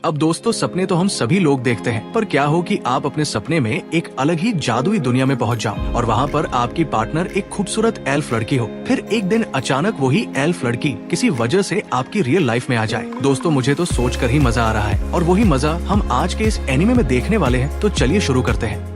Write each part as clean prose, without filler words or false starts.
अब दोस्तों, सपने तो हम सभी लोग देखते हैं, पर क्या हो कि आप अपने सपने में एक अलग ही जादुई दुनिया में पहुंच जाओ और वहां पर आपकी पार्टनर एक खूबसूरत एल्फ लड़की हो। फिर एक दिन अचानक वही एल्फ लड़की किसी वजह से आपकी रियल लाइफ में आ जाए। दोस्तों, मुझे तो सोचकर ही मजा आ रहा है और वही मजा हम आज के इस एनिमे में देखने वाले हैं। तो चलिए शुरू करते हैं।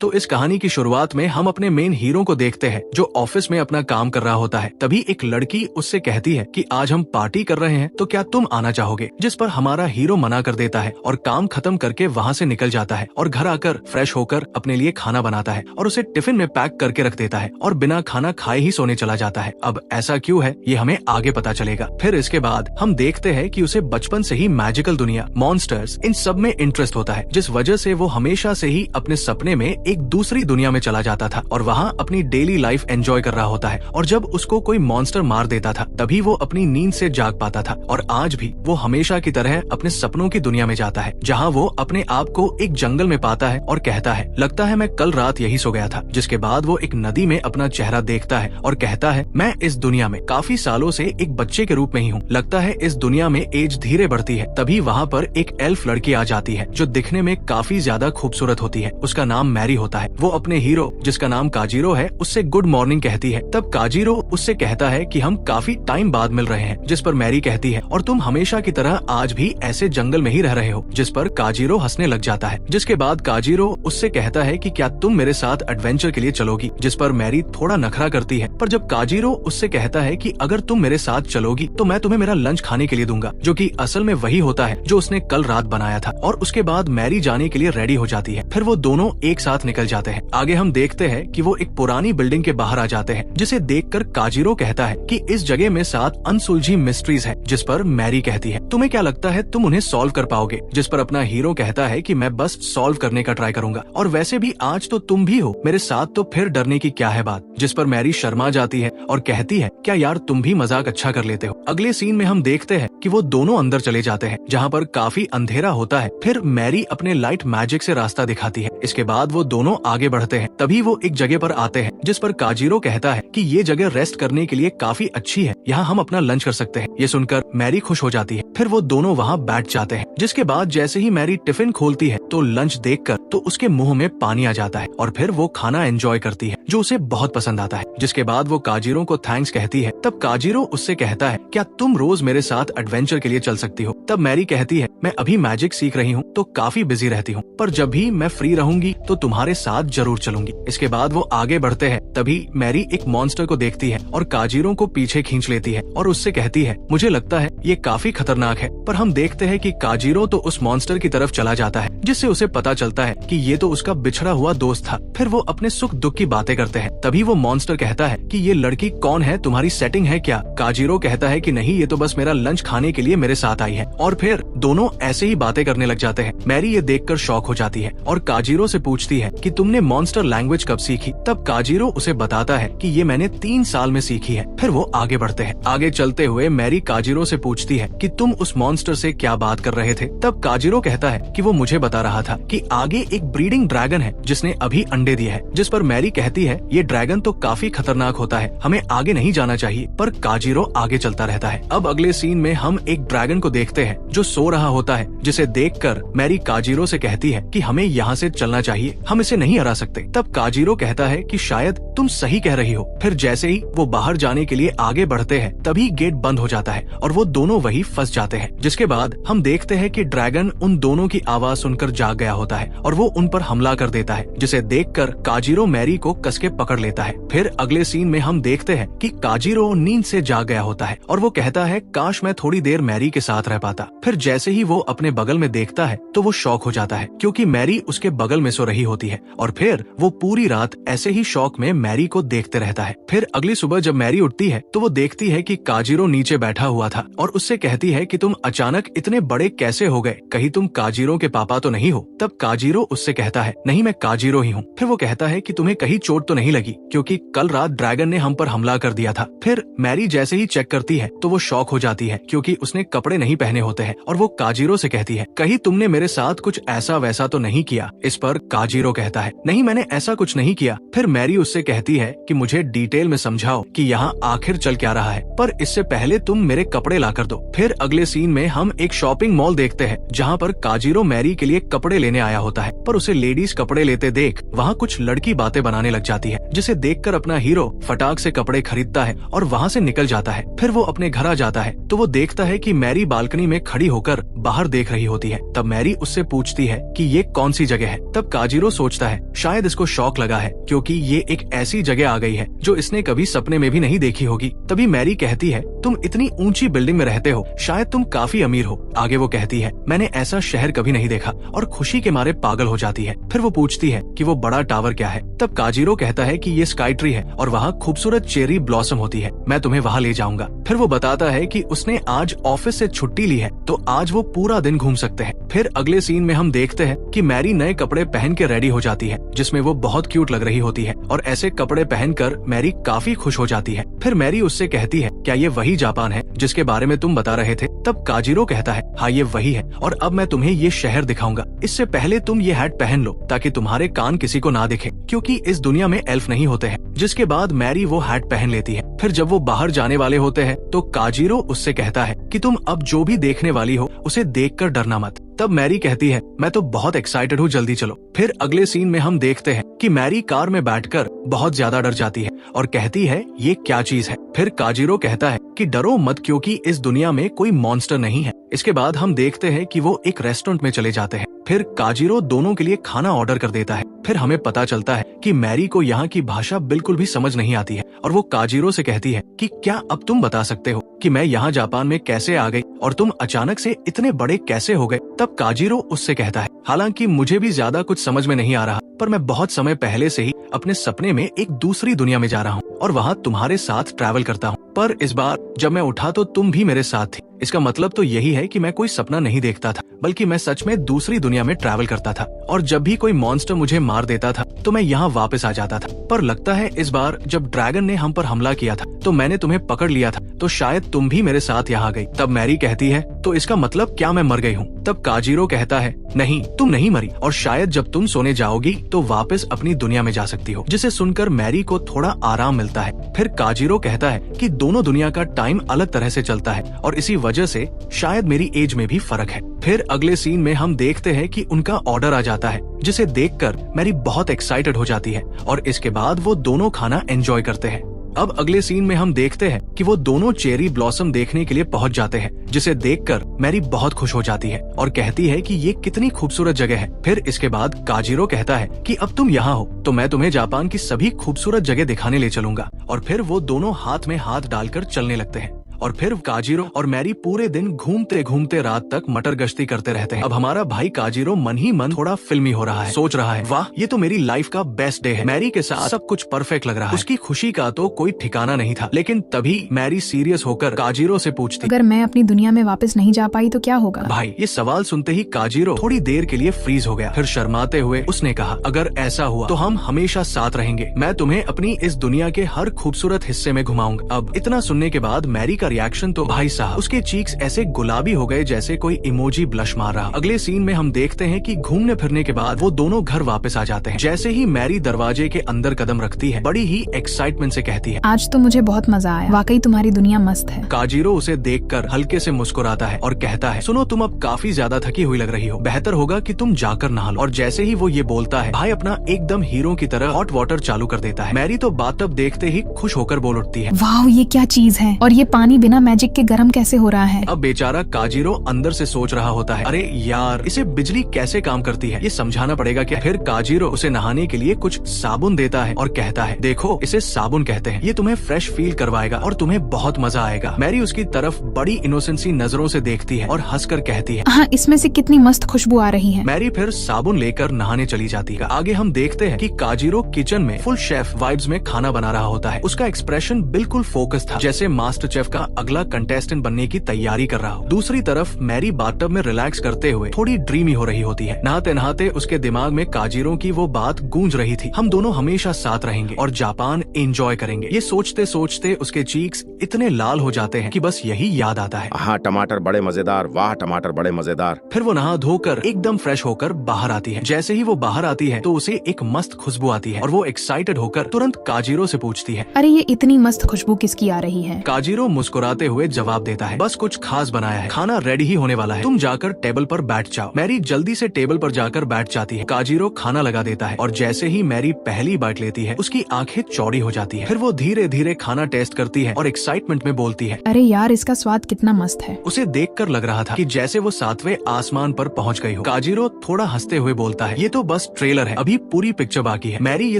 तो इस कहानी की शुरुआत में हम अपने मेन हीरो को देखते हैं जो ऑफिस में अपना काम कर रहा होता है। तभी एक लड़की उससे कहती है कि आज हम पार्टी कर रहे हैं, तो क्या तुम आना चाहोगे? जिस पर हमारा हीरो मना कर देता है और काम खत्म करके वहाँ से निकल जाता है और घर आकर फ्रेश होकर अपने लिए खाना बनाता है और उसे टिफिन में पैक करके रख देता है और बिना खाना खाए ही सोने चला जाता है। अब ऐसा क्यों है ये हमें आगे पता चलेगा। फिर इसके बाद हम देखते हैं कि उसे बचपन से ही मैजिकल दुनिया, मॉन्स्टर्स, इन सब में इंटरेस्ट होता है, जिस वजह से वो हमेशा से ही अपने सपने में एक दूसरी दुनिया में चला जाता था और वहाँ अपनी डेली लाइफ एंजॉय कर रहा होता है। और जब उसको कोई मॉन्स्टर मार देता था तभी वो अपनी नींद से जाग पाता था। और आज भी वो हमेशा की तरह अपने सपनों की दुनिया में जाता है, जहाँ वो अपने आप को एक जंगल में पाता है और कहता है, लगता है मैं कल रात यही सो गया था। जिसके बाद वो एक नदी में अपना चेहरा देखता है और कहता है, मैं इस दुनिया में काफी सालों से एक बच्चे के रूप में ही हूँ। लगता है इस दुनिया में एज धीरे बढ़ती है। तभी वहाँ पर एक एल्फ लड़की आ जाती है जो दिखने में काफी ज्यादा खूबसूरत होती है। उसका नाम मैरी होता है। वो अपने हीरो, जिसका नाम काजीरो है, उससे गुड मॉर्निंग कहती है। तब काजीरो उससे कहता है कि हम काफी टाइम बाद मिल रहे हैं। जिस पर मैरी कहती है, और तुम हमेशा की तरह आज भी ऐसे जंगल में ही रह रहे हो। जिस पर काजीरो हंसने लग जाता है। जिसके बाद काजीरो उससे कहता है कि क्या तुम मेरे साथ एडवेंचर के लिए चलोगी? जिस पर मैरी थोड़ा नखरा करती है। पर जब काजीरो उससे कहता है कि अगर तुम मेरे साथ चलोगी तो मैं तुम्हें मेरा लंच खाने के लिए दूंगा, जो कि असल में वही होता है जो उसने कल रात बनाया था। और उसके बाद मैरी जाने के लिए रेडी हो जाती है। फिर वो दोनों एक साथ निकल जाते हैं। आगे हम देखते हैं कि वो एक पुरानी बिल्डिंग के बाहर आ जाते हैं, जिसे देखकर काजीरो कहता है कि इस जगह में 7 अनसुलझी मिस्ट्रीज है। जिस पर मैरी कहती है, तुम्हें क्या लगता है तुम उन्हें सॉल्व कर पाओगे? जिस पर अपना हीरो कहता है कि मैं बस सॉल्व करने का ट्राई करूंगा, और वैसे भी आज तो तुम भी हो मेरे साथ, तो फिर डरने की क्या है बात? जिस पर मैरी शर्मा जाती है और कहती है, क्या यार तुम भी मजाक अच्छा कर लेते हो। अगले सीन में हम देखते हैं कि वो दोनों अंदर चले जाते हैं, जहाँ पर काफी अंधेरा होता है। फिर मैरी अपने लाइट मैजिक से रास्ता दिखाती है। इसके बाद वो दोनों आगे बढ़ते हैं। तभी वो एक जगह पर आते हैं जिस पर काजीरो कहता है कि ये जगह रेस्ट करने के लिए काफी अच्छी है, यहाँ हम अपना लंच कर सकते हैं। ये सुनकर मैरी खुश हो जाती है। फिर वो दोनों वहाँ बैठ जाते हैं। जिसके बाद जैसे ही मैरी टिफिन खोलती है तो लंच देखकर तो उसके मुंह में पानी आ जाता है और फिर वो खाना एंजॉय करती है जो उसे बहुत पसंद आता है। जिसके बाद वो काजीरो को थैंक्स कहती है। तब काजीरो उससे कहता है, क्या तुम रोज मेरे साथ एडवेंचर के लिए चल सकती हो? तब मैरी कहती है, मैं अभी मैजिक सीख रही हूँ तो काफी बिजी रहती हूँ, पर जब भी मैं फ्री रहूंगी तो तुम्हारे साथ जरूर चलूंगी। इसके बाद वो आगे बढ़ते हैं। तभी मैरी एक मॉन्स्टर को देखती है और काजीरो को पीछे खींच लेती है और उससे कहती है, मुझे लगता है ये काफी खतरनाक है। पर हम देखते हैं कि काजीरो तो उस मॉन्स्टर की तरफ चला जाता है, जिससे उसे पता चलता है कि ये तो उसका बिछड़ा हुआ दोस्त था। फिर वो अपने सुख दुख की बातें करते हैं। तभी वो मॉन्स्टर कहता है कि ये लड़की कौन है, तुम्हारी सेटिंग है क्या? काजीरो कहता है कि नहीं, ये तो बस मेरा लंच खाने के लिए मेरे साथ आई है। और फिर दोनों ऐसे ही बातें करने लग जाते हैं। मैरी ये देखकर शॉक हो जाती है और काजीरो से पूछती है कि तुमने मॉन्स्टर लैंग्वेज कब सीखी? तब काजीरो उसे बताता है कि ये मैंने 3 साल में सीखी है। फिर वो आगे बढ़ते हैं। आगे चलते हुए मैरी काजीरो से पूछती है कि तुम उस मॉन्स्टर से क्या बात कर रहे थे? तब काजीरो कहता है कि वो मुझे बता रहा था कि आगे एक ब्रीडिंग ड्रैगन है जिसने अभी अंडे दिए हैं। जिस पर मैरी कहती है, ये ड्रैगन तो काफी खतरनाक होता है, हमें आगे नहीं जाना चाहिए। पर काजीरो आगे चलता रहता है। अब अगले सीन में हम एक ड्रैगन को देखते हैं जो सो रहा होता है, जिसे देखकर मैरी काजीरो से कहती है कि हमें यहाँ से चलना चाहिए, हम इसे नहीं हरा सकते। तब काजीरो कहता है कि शायद तुम सही कह रही हो। फिर जैसे ही वो बाहर जाने के लिए आगे बढ़ते हैं तभी गेट बंद हो जाता है और वो दोनों वही फंस जाते हैं। जिसके बाद हम देखते हैं कि ड्रैगन उन दोनों की आवाज सुनकर जाग गया होता है और वो उन पर हमला कर देता है, जिसे देखकर काजीरो मैरी को कसके पकड़ लेता है। फिर अगले सीन में हम देखते हैं कि काजीरो नींद से जाग गया होता है और वो कहता है, काश मैं थोड़ी देर मैरी के साथ रह पाता। फिर जैसे ही वो अपने बगल में देखता है तो वो शॉक हो जाता है, क्योंकि मैरी उसके बगल में सो रही होती है। और फिर वो पूरी रात ऐसे ही शौक में मैरी को देखते रहता है। फिर अगली सुबह जब मैरी उठती है तो वो देखती है कि काजीरो नीचे बैठा हुआ था और उससे कहती है कि तुम अचानक इतने बड़े कैसे हो गए, कहीं तुम काजीरो के पापा तो नहीं हो? तब काजीरो उससे कहता है, नहीं मैं काजीरो ही हूँ। फिर वो कहता है कि तुम्हें कहीं चोट तो नहीं लगी, क्योंकि कल रात ड्रैगन ने हम पर हमला कर दिया था। फिर मैरी जैसे ही चेक करती है तो वो शॉक हो जाती है, क्योंकि उसने कपड़े नहीं पहने होते हैं। और वो काजीरो से कहती है, कहीं तुमने मेरे साथ कुछ ऐसा वैसा तो नहीं किया? इस पर काजीरो कहता है, नहीं मैंने ऐसा कुछ नहीं किया। फिर मैरी उससे कहती है कि मुझे डिटेल में समझाओ कि यहाँ आखिर चल क्या रहा है, पर इससे पहले तुम मेरे कपड़े ला कर दो। फिर अगले सीन में हम एक शॉपिंग मॉल देखते हैं जहाँ पर काजिरो मैरी के लिए कपड़े लेने आया होता है, पर उसे लेडीज कपड़े लेते देख वहाँ कुछ लड़की बातें बनाने लग जाती है, जिसे देखकर अपना हीरो फटाक से कपड़े खरीदता है और वहाँ से निकल जाता है। फिर वो अपने घर आ जाता है तो वो देखता है कि मैरी बालकनी में खड़ी होकर बाहर देख रही होती है। तब मैरी उससे पूछती है कि ये कौन सी जगह है। तब काजिरो सोचता है शायद इसको शौक लगा है क्योंकि ये एक ऐसी जगह आ गई है जो इसने कभी सपने में भी नहीं देखी होगी। तभी मैरी कहती है, तुम इतनी ऊंची बिल्डिंग में रहते हो, शायद तुम काफी अमीर हो। आगे वो कहती है, मैंने ऐसा शहर कभी नहीं देखा, और खुशी के मारे पागल हो जाती है। फिर वो पूछती है कि वो बड़ा टावर क्या है। तब काजिरो कहता है कि ये स्काई ट्री है और वहाँ खूबसूरत चेरी ब्लॉसम होती है, मैं तुम्हें वहाँ ले जाऊंगा। फिर वो बताता है कि उसने आज ऑफिस से छुट्टी ली है तो आज वो पूरा दिन घूम सकते हैं। फिर अगले सीन में हम देखते हैं कि मैरी नए कपड़े पहन के रेडी हो जाती है, जिसमें वो बहुत क्यूट लग रही होती है, और ऐसे कपड़े पहनकर मैरी काफी खुश हो जाती है। फिर मैरी उससे कहती है, क्या ये वही जापान है जिसके बारे में तुम बता रहे थे। तब काजिरो कहता है, हाँ ये वही है, और अब मैं तुम्हें ये शहर दिखाऊंगा। इससे पहले तुम ये हैट पहन लो ताकि तुम्हारे कान किसी को ना दिखे, क्योंकि इस दुनिया में एल्फ नहीं होते हैं। जिसके बाद मैरी वो हैट पहन लेती है। फिर जब वो बाहर जाने वाले होते हैं तो काजिरो उससे कहता है कि तुम अब जो भी देखने वाली हो उसे देखकर डरना मत। तब मैरी कहती है, मैं तो बहुत एक्साइटेड हूँ, जल्दी चलो। फिर अगले सीन में हम देखते हैं कि मैरी कार में बैठकर बहुत ज्यादा डर जाती है और कहती है, ये क्या चीज है। फिर काजिरो कहता है कि डरो मत क्योंकि इस दुनिया में कोई मॉन्स्टर नहीं है। इसके बाद हम देखते हैं कि वो एक रेस्टोरेंट में चले जाते हैं। फिर काजिरो दोनों के लिए खाना ऑर्डर कर देता है। फिर हमें पता चलता है कि मैरी को यहाँ की भाषा बिल्कुल भी समझ नहीं आती है और वो काजिरो से कहती है कि क्या अब तुम बता सकते हो कि मैं यहाँ जापान में कैसे आ गई और तुम अचानक से इतने बड़े कैसे हो गए। तब काजिरो उससे कहता है, हालांकि मुझे भी ज्यादा कुछ समझ में नहीं आ रहा, पर मैं बहुत समय पहले से ही अपने सपने में एक दूसरी दुनिया में जा रहा हूँ और वहाँ तुम्हारे साथ ट्रैवल करता हूँ, पर इस बार जब मैं उठा तो तुम भी मेरे साथ थी। इसका मतलब तो यही है कि मैं कोई सपना नहीं देखता था, बल्कि मैं सच में दूसरी दुनिया में ट्रैवल करता था, और जब भी कोई मॉन्स्टर मुझे मार देता था तो मैं यहाँ वापस आ जाता था। पर लगता है इस बार जब ड्रैगन ने हम पर हमला किया था तो मैंने तुम्हें पकड़ लिया था, तो शायद तुम भी मेरे साथ यहाँ गई। तब मैरी कहती है, तो इसका मतलब क्या मैं मर गई हूँ। तब काजिरो कहता है, नहीं तुम नहीं मरी, और शायद जब तुम सोने जाओगी तो वापस अपनी दुनिया में जा सकती हो। जिसे सुनकर मैरी को थोड़ा आराम मिलता है। फिर काजिरो कहता है कि दोनों दुनिया का टाइम अलग तरह से चलता है और इसी वजह से शायद मेरी एज में भी फर्क है। फिर अगले सीन में हम देखते हैं कि उनका ऑर्डर आ जाता है, जिसे देखकर मैरी बहुत एक्साइटेड हो जाती है और इसके बाद वो दोनों खाना एंजॉय करते हैं। अब अगले सीन में हम देखते हैं कि वो दोनों चेरी ब्लॉसम देखने के लिए पहुंच जाते हैं, जिसे देखकर मैरी बहुत खुश हो जाती है और कहती है कि ये कितनी खूबसूरत जगह है। फिर इसके बाद काजिरो कहता है कि अब तुम यहाँ हो तो मैं तुम्हें जापान की सभी खूबसूरत जगह दिखाने ले चलूंगा, और फिर वो दोनों हाथ में हाथ डालकर चलने लगते हैं। और फिर काजिरो और मैरी पूरे दिन घूमते घूमते रात तक मटर गश्ती करते रहते हैं। अब हमारा भाई काजिरो मन ही मन थोड़ा फिल्मी हो रहा है, सोच रहा है, वाह ये तो मेरी लाइफ का बेस्ट डे है, मैरी के साथ सब कुछ परफेक्ट लग रहा है। उसकी खुशी का तो कोई ठिकाना नहीं था। लेकिन तभी मैरी सीरियस होकर काजिरो से पूछती, अगर मैं अपनी दुनिया में वापस नहीं जा पाई तो क्या होगा। भाई ये सवाल सुनते ही काजिरो थोड़ी देर के लिए फ्रीज हो गया। फिर शर्माते हुए उसने कहा, अगर ऐसा हुआ तो हम हमेशा साथ रहेंगे, मैं तुम्हें अपनी इस दुनिया के हर खूबसूरत हिस्से में घुमाऊंगा। अब इतना सुनने के बाद मैरी का रिएक्शन तो भाई साहब, उसके चीक्स ऐसे गुलाबी हो गए जैसे कोई इमोजी ब्लश मार रहा। अगले सीन में हम देखते हैं कि घूमने फिरने के बाद वो दोनों घर वापस आ जाते हैं। जैसे ही मैरी दरवाजे के अंदर कदम रखती है, बड़ी ही एक्साइटमेंट से कहती है, आज तो मुझे बहुत मजा आया, वाकई तुम्हारी दुनिया मस्त है। काजिरो उसे देखकर हल्के से मुस्कुराता है और कहता है, सुनो तुम अब काफी ज्यादा थकी हुई लग रही हो, बेहतर होगा कि तुम जाकर नहा लो। और जैसे ही वो ये बोलता है, भाई अपना एकदम हीरो की तरह हॉट वाटर चालू कर देता है। मैरी तो बाथटब देखते ही खुश होकर बोल उठती है, वाह ये क्या चीज है, और ये पानी बिना मैजिक के गर्म कैसे हो रहा है। अब बेचारा काजिरो अंदर से सोच रहा होता है, अरे यार इसे बिजली कैसे काम करती है, ये समझाना पड़ेगा क्या। फिर काजिरो उसे नहाने के लिए कुछ साबुन देता है और कहता है, देखो इसे साबुन कहते हैं, ये तुम्हें फ्रेश फील करवाएगा और तुम्हें बहुत मजा आएगा। मैरी उसकी तरफ बड़ी इनोसेंसी नजरों से देखती है और हंसकर कहती है, हाँ इसमें से कितनी मस्त खुशबू आ रही है। मैरी फिर साबुन लेकर नहाने चली जाती है। आगे हम देखते हैं कि काजिरो किचन में फुल शेफ वाइब्स में खाना बना रहा होता है। उसका एक्सप्रेशन बिल्कुल फोकस था, जैसे मास्टर शेफ का अगला कंटेस्टेंट बनने की तैयारी कर रहा हो। दूसरी तरफ मैरी बाथटब में रिलैक्स करते हुए थोड़ी ड्रीमी हो रही होती है। नहाते नहाते उसके दिमाग में काजिरो की वो बात गूंज रही थी, हम दोनों हमेशा साथ रहेंगे और जापान एंजॉय करेंगे। ये सोचते सोचते उसके चीक्स इतने लाल हो जाते हैं कि बस यही याद आता है। हाँ, टमाटर बड़े मजेदार, वाह टमाटर बड़े मजेदार। फिर वो नहा धोकर एकदम फ्रेश होकर बाहर आती है। जैसे ही वो बाहर आती है तो उसे एक मस्त खुशबू आती है और वो एक्साइटेड होकर तुरंत काजिरो से पूछती है, अरे ये इतनी मस्त खुशबू किसकी आ रही है? काजिरो मुस्कुराते हुए जवाब देता है, बस कुछ खास बनाया है, खाना रेडी ही होने वाला है, तुम जाकर टेबल पर बैठ जाओ। मैरी जल्दी से टेबल पर जाकर बैठ जाती है। काजिरो खाना लगा देता है और जैसे ही मैरी पहली बाइट लेती है उसकी आंखें चौड़ी हो जाती है। फिर वो धीरे धीरे खाना टेस्ट करती है और एक्साइटमेंट में बोलती है, अरे यार इसका स्वाद कितना मस्त है। उसे देखकर लग रहा था कि जैसे वो 7वें आसमान पर पहुंच गई हो। काजिरो थोड़ा हंसते हुए बोलता है, ये तो बस ट्रेलर है, अभी पूरी पिक्चर बाकी है। मैरी ये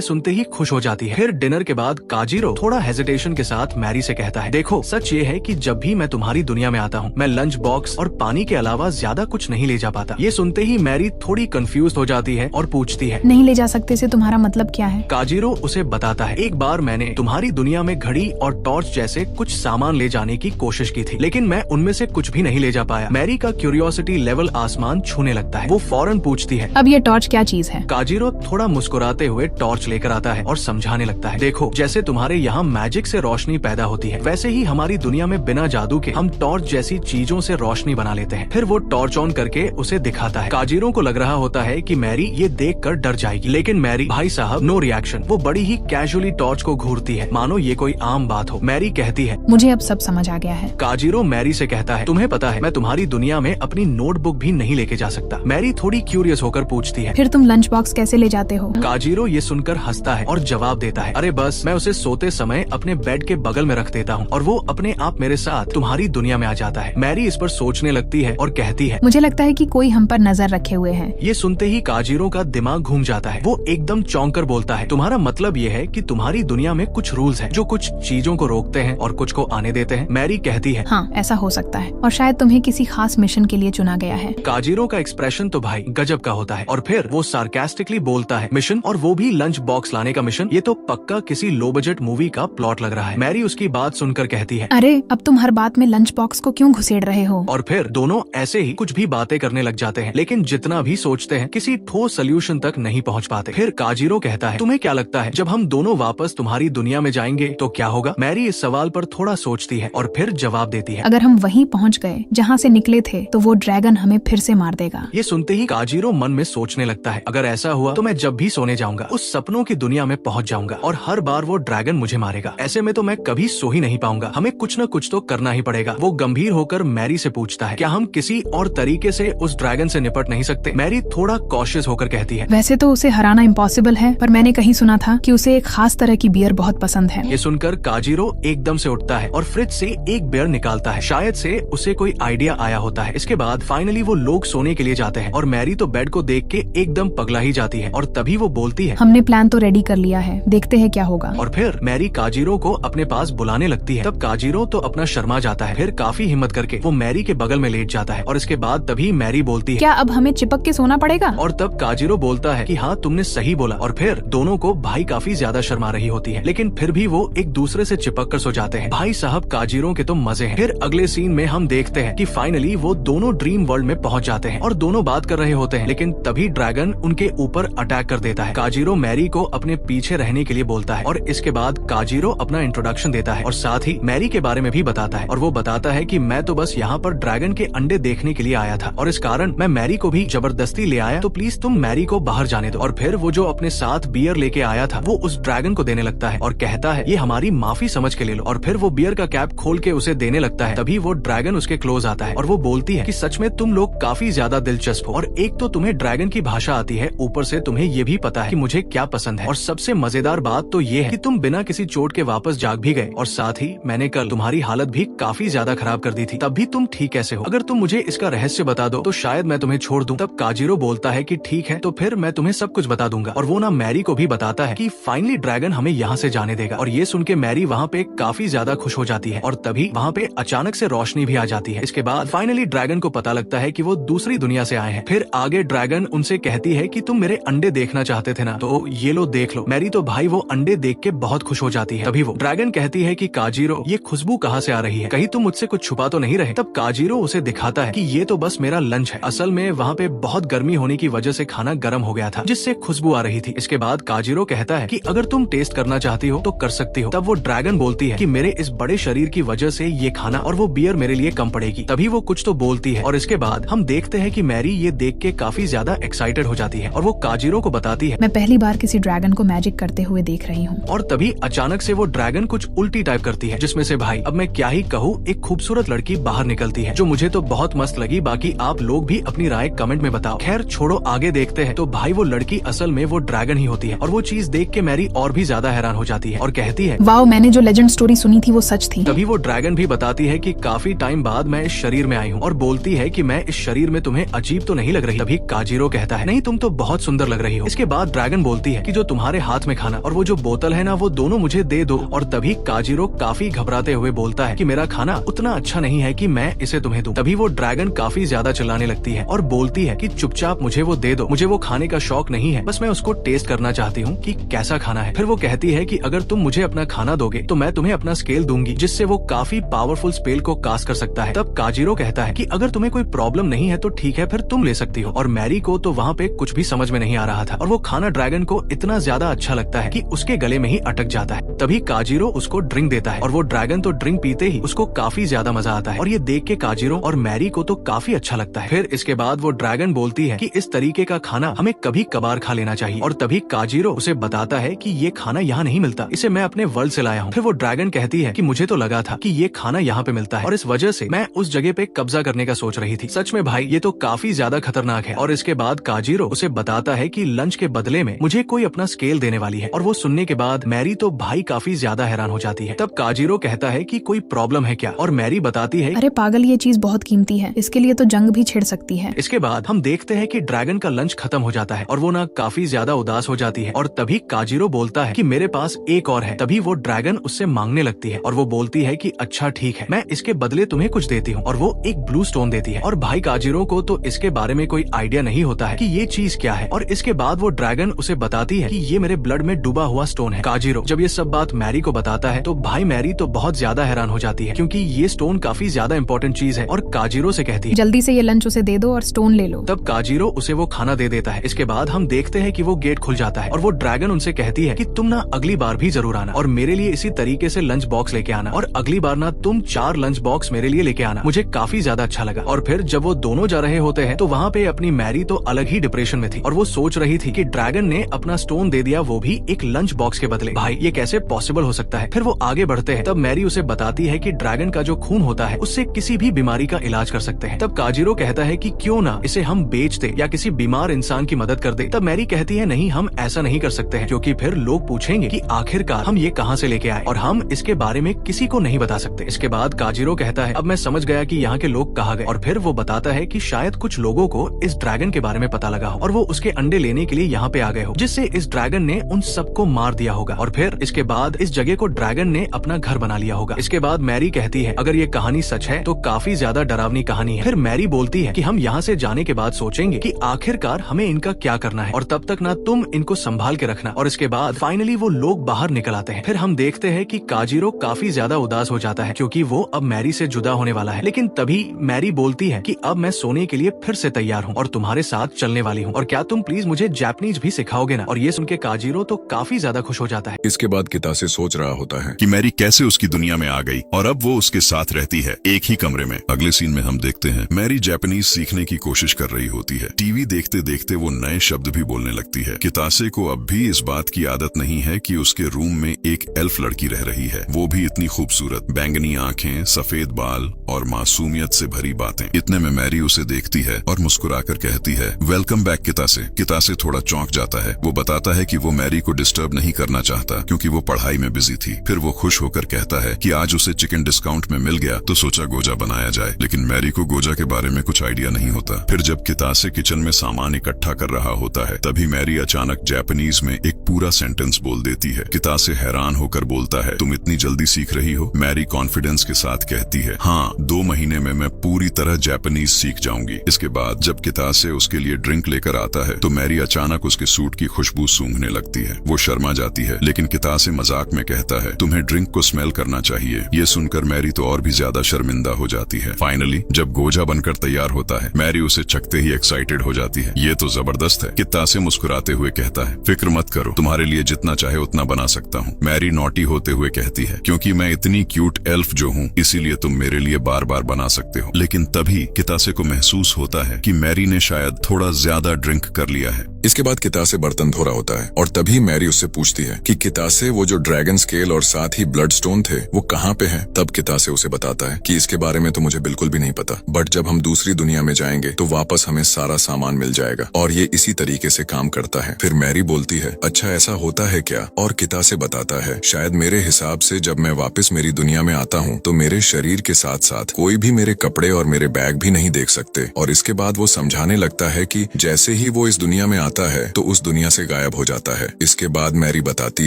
सुनते ही खुश हो जाती है। फिर डिनर के बाद काजिरो थोड़ा हेजिटेशन के साथ मैरी से कहता है, देखो सच ये है कि जब भी मैं तुम्हारी दुनिया में आता हूँ मैं लंच बॉक्स और पानी के अलावा ज्यादा कुछ नहीं ले जा पाता। ये सुनते ही मैरी थोड़ी कंफ्यूज हो जाती है और पूछती है, नहीं ले जा सकते से तुम्हारा मतलब क्या है? काजिरो उसे बताता है, एक बार मैंने तुम्हारी दुनिया में घड़ी और टॉर्च जैसे कुछ सामान ले जाने की कोशिश की थी, लेकिन मैं उनमें से कुछ भी नहीं ले जा पाया। मैरी का क्यूरियोसिटी लेवल आसमान छूने लगता है। वो फौरन पूछती है, अब ये टॉर्च क्या चीज है? काजिरो थोड़ा मुस्कुराते हुए टॉर्च लेकर आता है और समझाने लगता है, देखो जैसे तुम्हारे यहाँ मैजिक से रोशनी पैदा होती है वैसे ही हमारी दुनिया में बिना जादू के हम टॉर्च जैसी चीजों से रोशनी बना लेते हैं। फिर वो टॉर्च ऑन करके उसे दिखाता है। काजिरो को लग रहा होता है कि मैरी ये देखकर डर जाएगी, लेकिन मैरी भाई साहब नो रिएक्शन। वो बड़ी ही कैजुअली टॉर्च को घूरती है मानो ये कोई आम बात हो। मैरी कहती है, मुझे अब सब समझ आ गया है। काजिरो मैरी से कहता है, तुम्हें पता है मैं तुम्हारी दुनिया में अपनी नोटबुक भी नहीं लेके जा सकता। मैरी थोड़ी क्यूरियस होकर पूछती है, फिर तुम लंच बॉक्स कैसे ले जाते हो? काजिरो ये सुनकर हंसता है और जवाब देता है, अरे बस मैं उसे सोते समय अपने बेड के बगल में रख देता हूँ और वो अपने आप मेरे साथ तुम्हारी दुनिया में आ जाता है। मैरी इस पर सोचने लगती है और कहती है, मुझे लगता है कि कोई हम पर नजर रखे हुए है। ये सुनते ही काजिरो का दिमाग घूम जाता है। वो एकदम चौंक कर बोलता है, तुम्हारा मतलब ये है कि तुम्हारी दुनिया में कुछ रूल्स हैं जो कुछ चीजों को रोकते हैं और कुछ को आने देते हैं? मैरी कहती है, हाँ ऐसा हो सकता है और शायद तुम्हें किसी खास मिशन के लिए चुना गया है। काजिरो का एक्सप्रेशन तो भाई गजब का होता है और फिर वो सार्कास्टिकली बोलता है, मिशन? और वो भी लंच बॉक्स लाने का मिशन? ये तो पक्का किसी लो बजट मूवी का प्लॉट लग रहा है। मैरी उसकी बात सुनकर कहती है, अरे अब तुम हर बात में लंच बॉक्स को क्यों घुसेड़ रहे हो? और फिर दोनों ऐसे ही कुछ भी बातें करने लग जाते हैं, लेकिन जितना भी सोचते हैं किसी ठोस सोल्यूशन तक नहीं पहुंच पाते। फिर काजिरो कहता है, तुम्हें क्या लगता है जब हम दोनों वापस तुम्हारी दुनिया में जाएंगे तो क्या होगा? मैरी इस सवाल पर थोड़ा सोचती है और फिर जवाब देती है, अगर हम वहीं पहुंच गए जहां से निकले थे तो वो ड्रैगन हमें फिर से मार देगा। ये सुनते ही काजिरो मन में सोचने लगता है, अगर ऐसा हुआ तो मैं जब भी सोने जाऊंगा उस सपनों की दुनिया में पहुंच जाऊंगा और हर बार वो ड्रैगन मुझे मारेगा। ऐसे में तो मैं कभी सो ही नहीं पाऊंगा। हमें कुछ न कुछ तो करना ही पड़ेगा। वो गंभीर होकर मैरी से पूछता है, क्या हम किसी और तरीके से उस ड्रैगन से निपट नहीं सकते? मैरी थोड़ा कॉशियस होकर कहती है, वैसे तो उसे हराना इम्पॉसिबल है, पर मैंने कहीं सुना था कि उसे एक खास तरह की बियर बहुत पसंद है। ये सुनकर काजिरो एकदम से उठता है और फ्रिज से एक बियर निकालता है। शायद से उसे कोई आइडिया आया होता है। इसके बाद फाइनली वो लोग सोने के लिए जाते हैं और मैरी तो बेड को देख के एकदम पगला ही जाती है और तभी वो बोलती है, हमने प्लान तो रेडी कर लिया है, देखते हैं क्या होगा। और फिर मैरी काजिरो को अपने पास बुलाने लगती है। तब काजिरो तो अपना शर्मा जाता है। फिर काफी हिम्मत करके वो मैरी के बगल में लेट जाता है और इसके बाद तभी मैरी बोलती है, क्या अब हमें चिपक के सोना पड़ेगा? और तब काजिरो बोलता है कि हाँ तुमने सही बोला। और फिर दोनों को भाई काफी ज्यादा शर्मा रही होती है, लेकिन फिर भी वो एक दूसरे से चिपक कर सो जाते हैं। भाई साहब काजिरो के तो मजे हैं। फिर अगले सीन में हम देखते हैं कि फाइनली वो दोनों ड्रीम वर्ल्ड में पहुंच जाते हैं और दोनों बात कर रहे होते हैं, लेकिन तभी ड्रैगन उनके ऊपर अटैक कर देता है। काजिरो मैरी को अपने पीछे रहने के लिए बोलता है और इसके बाद काजिरो अपना इंट्रोडक्शन देता है और साथ ही मैरी के बारे में भी बताता है और वो बताता है कि मैं तो बस यहाँ पर ड्रैगन के अंडे देखने के लिए आया था और इस कारण मैं मैरी को भी जबरदस्ती ले आया, तो प्लीज तुम मैरी को बाहर जाने दो। और फिर वो जो अपने साथ बियर लेके आया था वो उस ड्रैगन को देने लगता है और कहता है, ये हमारी माफी समझ के ले लो। और फिर वो बियर का कैप खोल के उसे देने लगता है। तभी वो ड्रैगन उसके क्लोज आता है और वो बोलती है कि सच में तुम लोग काफी ज्यादा दिलचस्प हो और एक तो तुम्हें ड्रैगन की भाषा आती है, ऊपर से तुम्हें ये भी पता है कि मुझे क्या पसंद है और सबसे मजेदार बात तो ये है कि तुम बिना किसी चोट के वापस जाग भी गए और साथ ही मैंने कल तुम्हारी हालत भी काफी ज्यादा खराब कर दी थी, तब भी तुम ठीक कैसे हो? अगर तुम मुझे इसका रहस्य बता दो तो शायद मैं तुम्हें छोड़ दूं। तब काजिरो बोलता है कि ठीक है, तो फिर मैं तुम्हें सब कुछ बता दूंगा। और वो ना मैरी को भी बताता है कि फाइनली ड्रैगन हमें यहाँ से जाने देगा। और ये सुन के मैरी वहाँ पे काफी ज्यादा खुश हो जाती है और तभी वहाँ पे अचानक से रोशनी भी आ जाती है। इसके बाद फाइनली ड्रैगन को पता लगता है कि वो दूसरी दुनिया से आए हैं। फिर आगे ड्रैगन उनसे कहती है कि तुम मेरे अंडे देखना चाहते थे ना, तो ये लो देख लो। मैरी तो भाई वो अंडे देख के बहुत खुश हो जाती है। तभी वो ड्रैगन कहती है कि काजिरो ये खुशबू कहाँ से आ रही है, कहीं तुम मुझसे कुछ छुपा तो नहीं रहे। तब काजीरो उसे दिखाता है कि ये तो बस मेरा लंच है। असल में वहाँ पे बहुत गर्मी होने की वजह से खाना गर्म हो गया था, जिससे खुशबू आ रही थी। इसके बाद काजीरो कहता है कि अगर तुम टेस्ट करना चाहती हो तो कर सकती हो। तब वो ड्रैगन बोलती है कि मेरे इस बड़े शरीर की वजह से ये खाना और वो बियर मेरे लिए कम पड़ेगी। तभी वो कुछ तो बोलती है और इसके बाद हम देखते हैं कि मैरी ये देख के काफी ज्यादा एक्साइटेड हो जाती है और वो काजीरो को बताती है, मैं पहली बार किसी ड्रैगन को मैजिक करते हुए देख रही हूँ। और तभी अचानक से वो ड्रैगन कुछ उल्टी टाइप करती है, जिसमें से भाई अब मैं क्या ही कहूँ, एक खूबसूरत लड़की बाहर निकलती है जो मुझे तो बहुत मस्त लगी। बाकी आप लोग भी अपनी राय कमेंट में बताओ। खैर छोड़ो, आगे देखते हैं। तो भाई वो लड़की असल में वो ड्रैगन ही होती है और वो चीज देख के मैरी और भी ज्यादा हैरान हो जाती है और कहती है, वाओ, मैंने जो लेजेंड स्टोरी सुनी थी वो सच थी। तभी वो ड्रैगन भी बताती है कि काफी टाइम बाद मैं इस शरीर में आई हूँ और बोलती है कि मैं इस शरीर में तुम्हें अजीब तो नहीं लग रही। तभी काजीरो कहता है, नहीं तुम तो बहुत सुंदर लग रही हो। इसके बाद ड्रैगन बोलती है कि जो तुम्हारे हाथ में खाना और वो जो बोतल है ना, वो दोनों मुझे दे दो। और तभी काजीरो काफी घबराते हुए बोलता है कि मेरा खाना उतना अच्छा नहीं है कि मैं इसे तुम्हें दूं। तभी वो ड्रैगन काफी ज्यादा चिल्लाने लगती है और बोलती है कि चुपचाप मुझे वो दे दो, मुझे वो खाने का शौक नहीं है, बस मैं उसको टेस्ट करना चाहती हूँ कि कैसा खाना है। फिर वो कहती है कि अगर तुम मुझे अपना खाना दोगे तो मैं तुम्हें अपना स्केल दूंगी, जिससे वो काफी पावरफुल स्पेल को कास्ट कर सकता है। तब काजीरो कहता है कि अगर तुम्हें कोई प्रॉब्लम नहीं है तो ठीक है, फिर तुम ले सकती हो। और मैरी को तो वहाँ पे कुछ भी समझ में नहीं आ रहा था और वो खाना ड्रैगन को इतना ज्यादा अच्छा लगता है कि उसके गले में ही अटक जाता है। तभी काजीरो उसको ड्रिंक देता है और वो ड्रैगन तो ड्रिंक पीते ही उसको काफी ज्यादा मजा आता है और ये देख के काजीरो और मैरी को तो काफी अच्छा लगता है। फिर इसके बाद वो ड्रैगन बोलती है कि इस तरीके का खाना हमें कभी कभार खा लेना चाहिए। और तभी काजीरो उसे बताता है कि ये खाना यहाँ नहीं मिलता, इसे मैं अपने वर्ल्ड से लाया हूँ। फिर वो ड्रैगन कहती है कि मुझे तो लगा था कि ये खाना यहाँ पे मिलता है और इस वजह से मैं उस जगह पे कब्जा करने का सोच रही थी। सच में भाई ये तो काफी ज्यादा खतरनाक है। और इसके बाद काजीरो उसे बताता है कि लंच के बदले में मुझे कोई अपना स्केल देने वाली है। और वो सुनने के बाद मैरी तो भाई काफी ज्यादा हैरान हो जाती है। तब काजीरो कहता है कि कोई प्रॉब्लम है क्या, और मैरी बताती है, अरे पागल, ये चीज बहुत कीमती है, इसके लिए तो जंग भी छिड़ सकती है। इसके बाद हम देखते हैं कि ड्रैगन का लंच खत्म हो जाता है और वो ना काफी ज्यादा उदास हो जाती है। और तभी काजीरो बोलता है कि मेरे पास एक और है। तभी वो ड्रैगन उससे मांगने लगती है और वो बोलती है कि अच्छा ठीक है, मैं इसके बदले तुम्हें कुछ देती हूँ। और वो एक ब्लू स्टोन देती है और भाई काजीरो को तो इसके बारे में कोई आइडिया नहीं होता है कि ये चीज क्या है। और इसके बाद वो ड्रैगन उसे बताती है कि ये मेरे ब्लड में डूबा हुआ स्टोन है। काजीरो जब ये सब बात मैरी को बताता है तो भाई मैरी तो बहुत ज्यादा हैरान हो जाती है, क्योंकि ये स्टोन काफी ज्यादा इंपॉर्टेंट चीज है। और काजीरो से कहती है, जल्दी से ये लंच उसे दे दो और स्टोन ले लो। तब काजीरो उसे वो खाना दे देता है। इसके बाद हम देखते हैं कि वो गेट खुल जाता है और वो ड्रैगन उनसे कहती है कि तुम ना अगली बार भी जरूर आना और मेरे लिए इसी तरीके से लंच बॉक्स लेके आना, और अगली बार ना तुम 4 लंच बॉक्स मेरे लिए लेके आना। मुझे काफी ज्यादा अच्छा लगा। और फिर जब वो दोनों जा रहे होते हैं तो वहाँ पे अपनी मैरी तो अलग ही डिप्रेशन में थी और वो सोच रही थी कि ड्रैगन ने अपना स्टोन दे दिया, वो भी एक लंच बॉक्स के बदले। भाई ये कैसे पॉसिबल हो सकता है। फिर वो आगे बढ़ते हैं। तब मैरी उसे बताती है कि ड्रैगन का जो खून होता है उससे किसी भी बीमारी का इलाज कर सकते हैं। तब काजीरो कहता है कि क्यों ना इसे हम बेच दे या किसी बीमार इंसान की मदद कर दे। तब मैरी कहती है, नहीं हम ऐसा नहीं कर सकते हैं, क्योंकि फिर लोग पूछेंगे कि आखिरकार हम ये कहाँ से लेके आए और हम इसके बारे में किसी को नहीं बता सकते। इसके बाद काजीरो कहता है, अब मैं समझ गया कि यहाँ के लोग कहाँ गए। और फिर वो बताता है कि शायद कुछ लोगों को इस ड्रैगन के बारे में पता लगा हो और वो उसके अंडे लेने के लिए यहाँ पे आ गए हो, जिससे इस ड्रैगन ने उन सबको मार दिया होगा। और फिर इसके बाद इस जगह को ड्रैगन ने अपना घर बना लिया होगा। इसके बाद मैरी कहती है, अगर ये कहानी सच है तो काफी ज्यादा डरावनी कहानी है। फिर मैरी बोलती है कि हम यहाँ से जाने के बाद सोचेंगे कि आखिरकार हमें इनका क्या करना है, और तब तक ना तुम इनको संभाल के रखना। और इसके बाद फाइनली वो लोग बाहर निकल आते हैं। फिर हम देखते हैं कि काजीरो काफी ज्यादा उदास हो जाता है, क्योंकि वो अब मैरी से जुदा होने वाला है। लेकिन तभी मैरी बोलती है कि अब मैं सोने के लिए फिर से तैयार हूँ और तुम्हारे साथ चलने वाली हूँ, और क्या तुम प्लीज मुझे जापानीज भी सिखाओगे ना। और ये सुन के काजीरो तो काफी ज्यादा खुश हो जाता है। इसके बाद कितासे सोच रहा होता है कि मैरी कैसे उसकी दुनिया में आ गई और अब वो उसके साथ रहती है एक ही कमरे में। अगले सीन में हम देखते हैं मैरी जापानीज सीखने की कोशिश कर रही होती है। टीवी देखते देखते वो नए शब्द भी बोलने लगती है। कितासे को अब भी इस बात की आदत नहीं है कि उसके रूम में एक एल्फ लड़की रह रही है, वो भी इतनी खूबसूरत, बैंगनी आंखें, सफेद बाल और मासूमियत से भरी बातें। इतने में मैरी उसे देखती है और मुस्कुराकर कहती है, वेलकम बैक कितासे। कितासे थोड़ा चौंक जाता है। वो बताता है कि वो मैरी को डिस्टर्ब नहीं करना चाहता क्योंकि वो पढ़ाई में बिजी थी। फिर वो खुश होकर कहता है कि आज उसे चिकन डिस्काउंट में मिल गया तो सोचा गोजा बनाया जाए। लेकिन मैरी को गोजा के बारे में कुछ आइडिया नहीं होता। फिर जब कितासे किचन में सामान इकट्ठा कर रहा होता है तभी मैरी अचानक जापानीज में एक पूरा सेंटेंस बोल देती है। कितासे हैरान होकर बोलता है, तुम इतनी जल्दी सीख रही हो? मैरी कॉन्फिडेंस के साथ कहती है, हाँ 2 महीने में मैं पूरी तरह जापानीज सीख जाऊंगी। इसके बाद जब कितासे उसके लिए ड्रिंक लेकर आता है तो मैरी अचानक उसके सूट की खुशबू सूंघने लगती है। वो शर्मा जाती है, लेकिन कितासे मजाक में कहता है, तुम्हें ड्रिंक को स्मेल करना चाहिए। चाहिए। ये सुनकर मैरी तो और भी ज्यादा शर्मिंदा हो जाती है। फाइनली जब गोजा बनकर तैयार होता है, मैरी उसे चखते ही एक्साइटेड हो जाती है। ये तो जबरदस्त है। कितासे मुस्कुराते हुए कहता है, फिक्र मत करो, तुम्हारे लिए जितना चाहे उतना बना सकता हूँ। मैरी नॉटी होते हुए कहती है, क्योंकि मैं इतनी क्यूट एल्फ जो हूँ, इसीलिए तुम मेरे लिए बार बार बना सकते हो। लेकिन तभी कितासे को महसूस होता है कि मैरी ने शायद थोड़ा ज्यादा ड्रिंक कर लिया है। इसके बाद कितासे बर्तन धो रहा होता है और तभी मैरी उससे पूछती है कि कितासे वो जो ड्रैगन स्केल और साथ ही ब्लड स्टोन थे वो कहाँ पे हैं? तब कितासे उसे बताता है कि इसके बारे में तो मुझे बिल्कुल भी नहीं पता, बट जब हम दूसरी दुनिया में जाएंगे तो वापस हमें सारा सामान मिल जाएगा और ये इसी तरीके से काम करता है। फिर मैरी बोलती है, अच्छा ऐसा होता है क्या? और कितासे बताता है, शायद मेरे हिसाब से जब मैं वापस मेरी दुनिया में आता हूँ तो मेरे शरीर के साथ साथ कोई भी मेरे कपड़े और मेरे बैग भी नहीं देख सकते। और इसके बाद वो समझाने लगता है कि जैसे ही वो इस दुनिया में आता है तो उस दुनिया से गायब हो जाता है। इसके बाद मैरी बताती